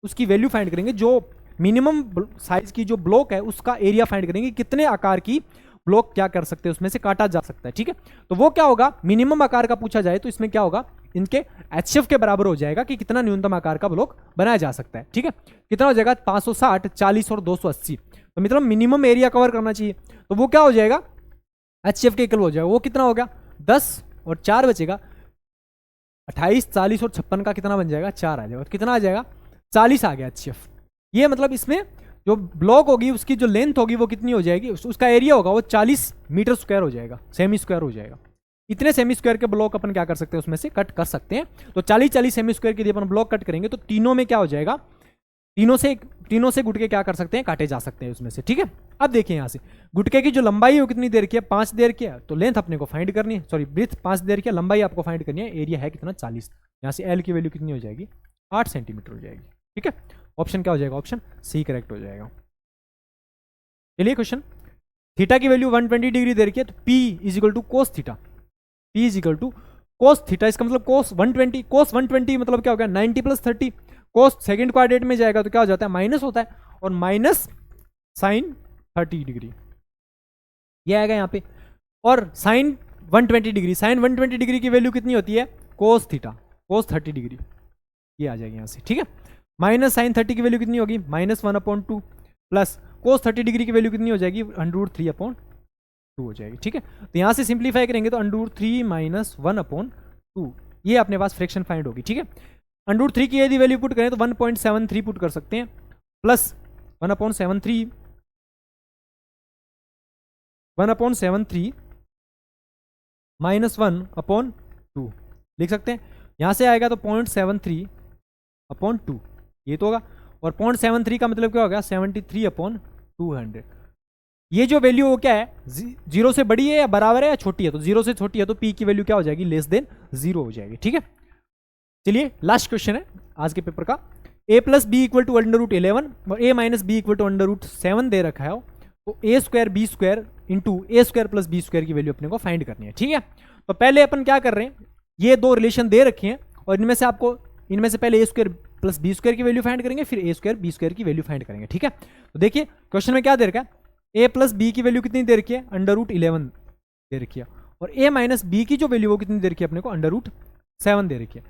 उसकी वैल्यू फाइंड करेंगे, जो मिनिमम साइज की जो ब्लॉक है उसका एरिया फाइंड करेंगे, कितने आकार की ब्लॉक क्या कर सकते हैं, उसमें से काटा जा सकता है। ठीक है, तो वो क्या होगा, मिनिमम आकार का पूछा जाए तो इसमें क्या होगा, इनके एचसीएफ के बराबर हो जाएगा कि कितना न्यूनतम आकार का ब्लॉक बनाया जा सकता है। ठीक है, कितना हो जाएगा, 560, 40 और 280। तो मतलब मिनिमम एरिया कवर करना चाहिए, तो वो क्या हो जाएगा, एचसीएफ के इक्वल हो जाएगा। वो कितना हो गया, 10 और 4 बचेगा, 28, 40 और 56 का कितना बन जाएगा, 4 आ जाएगा। तो कितना आ जाएगा, 40 आ गया एचसीएफ। ये मतलब इसमें जो ब्लॉक होगी उसकी जो लेंथ होगी वो कितनी हो जाएगी, उसका एरिया होगा वो 40 मीटर स्क्वायर हो जाएगा, सेमी स्क्वायर हो जाएगा। इतने सेमी स्क्वायर के ब्लॉक अपन क्या कर सकते हैं, उसमें से कट कर सकते हैं। तो 40 सेमी स्क्वायर के लिए अपन ब्लॉक कट करेंगे तो तीनों में क्या हो जाएगा, तीनों से गुटके क्या कर सकते हैं, काटे जा सकते हैं उसमें से। ठीक है, अब देखिए यहाँ से गुटके की जो लंबाई है वो कितनी देर की है, 5 देर की है, तो लेंथ अपने को फाइंड करनी है, सॉरी ब्रीथ 5 देर की है, लंबाई आपको फाइंड करनी है, एरिया है कितना, 40। यहाँ से एल की वैल्यू कितनी हो जाएगी, 8 सेंटीमीटर हो जाएगी। ठीक है, ऑप्शन क्या हो जाएगा, ऑप्शन सी करेक्ट हो जाएगा। चलिए क्वेश्चन, थीटा की वैल्यू 120 डिग्री दे रखी है, तो P = cos theta, P = cos theta, इसका मतलब cos 120 मतलब क्या हो गया, 90 + 30। cos सेकंड क्वाड्रेंट में जाएगा तो क्या हो जाता है, माइनस होता है, और माइनस sin 30 डिग्री ये आएगा यहाँ पे, और sin 120 डिग्री, sin 120 डिग्री की वैल्यू कितनी होती है, cos थीटा, cos 30 डिग्री ये आ जाएगी यहाँ से। ठीक है, माइनस sin 30 की वैल्यू कितनी होगी, -1/2 प्लस cos 30 डिग्री की वैल्यू कितनी हो जाएगी, √3/2 हो जाएगी। ठीक है, तो यहाँ से सिंप्लीफाई करेंगे तो √3 - 1/2 ये अपने पास फ्रैक्शन फाइंड होगी। ठीक है, √3 की यदि वैल्यू पुट करें तो 1.73 पुट कर सकते हैं, प्लस 1/73 -1/2 लिख सकते हैं। यहाँ से आएगा तो 0.73 2 ये तो होगा। और 0.73 का मतलब क्या होगा 73/200। ये जो वैल्यू वो क्या है, 0 से बड़ी है या बराबर है या छोटी है, तो 0 से छोटी है तो p की वैल्यू क्या हो जाएगी, लेस देन 0 हो जाएगी। ठीक है, चलिए लास्ट क्वेश्चन है आज के पेपर का। a plus B equal to √11 और a minus B equal to √7 दे रखा है, तो a square B square into A square plus B square की वैल्यू अपने को फाइंड करनी है। ठीक है, तो पहले अपन क्या कर रहे हैं, ये दो रिलेशन दे रखे हैं और इनमें से पहले ए स्क्वायर प्लस बी स्क्वायर की वैल्यू फाइंड करेंगे, फिर ए स्क्वायर बी स्क्वायर की वैल्यू फाइंड करेंगे। ठीक है, तो देखिए क्वेश्चन में क्या दे रखा है, a प्लस बी की वैल्यू कितनी दे रखी है, √11 दे रखी है, और a माइनस बी की जो वैल्यू वो कितनी दे रखी है अपने को, √7 दे रखी है।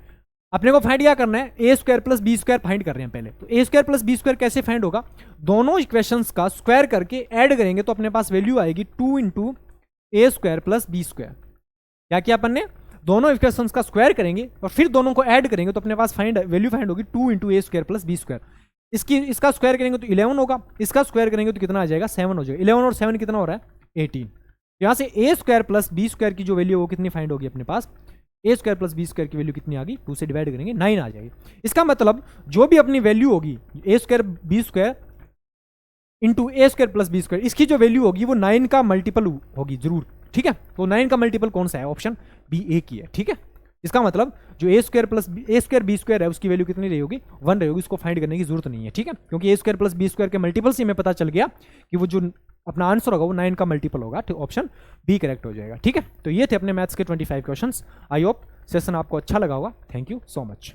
अपने को फाइंड क्या करना है, a square plus B square find कर रहे हैं पहले। तो a square plus B square कैसे फाइंड होगा, दोनों इक्वेशंस का स्क्वायर करके ऐड करेंगे तो अपने पास वैल्यू आएगी 2 into A square plus B square. क्या किया अपन ने, दोनों इक्वेशंस का स्क्वायर करेंगे और फिर दोनों को ऐड करेंगे तो अपने पास वैल्यू फाइंड होगी 2 into A square plus B square. इसका स्क्वायर करेंगे तो 11 होगा, इसका स्क्वायर करेंगे तो कितना आ जाएगा, 7 हो जाएगा। 11 और 7 कितना हो रहा है, 18। यहां से ए स्क्वायर प्लस बी स्क्वायर की जो वैल्यू वो कितनी फाइंड होगी अपने पास, ए स्क्वायर प्लस बी स्क्वायर की वैल्यू कितनी आ गई, 2 से डिवाइड करेंगे 9 आ जाएगी। इसका मतलब जो भी अपनी वैल्यू होगी ए square B square into A square plus B square, इसकी जो वैल्यू होगी वो 9 का मल्टीपल होगी जरूर। ठीक है, तो 9 का मल्टीपल कौन सा है, ऑप्शन बी ए की है। ठीक है, इसका मतलब जो ए स्क्वायर बी स्क्वायर है उसकी वैल्यू कितनी रही होगी, 1 रही होगी। इसको फाइंड करने की जरूरत नहीं है। ठीक है, क्योंकि ए स्क्वायर प्लस बी स्क्वायर के मल्टीपल से हमें पता चल गया कि वो जो अपना आंसर होगा वो 9 का मल्टीपल होगा। तो ऑप्शन बी करेक्ट हो जाएगा। ठीक है, तो ये थे अपने मैथ्स के 25 क्वेश्चंस। आई होप सेशन आपको अच्छा लगा होगा। Thank you so much.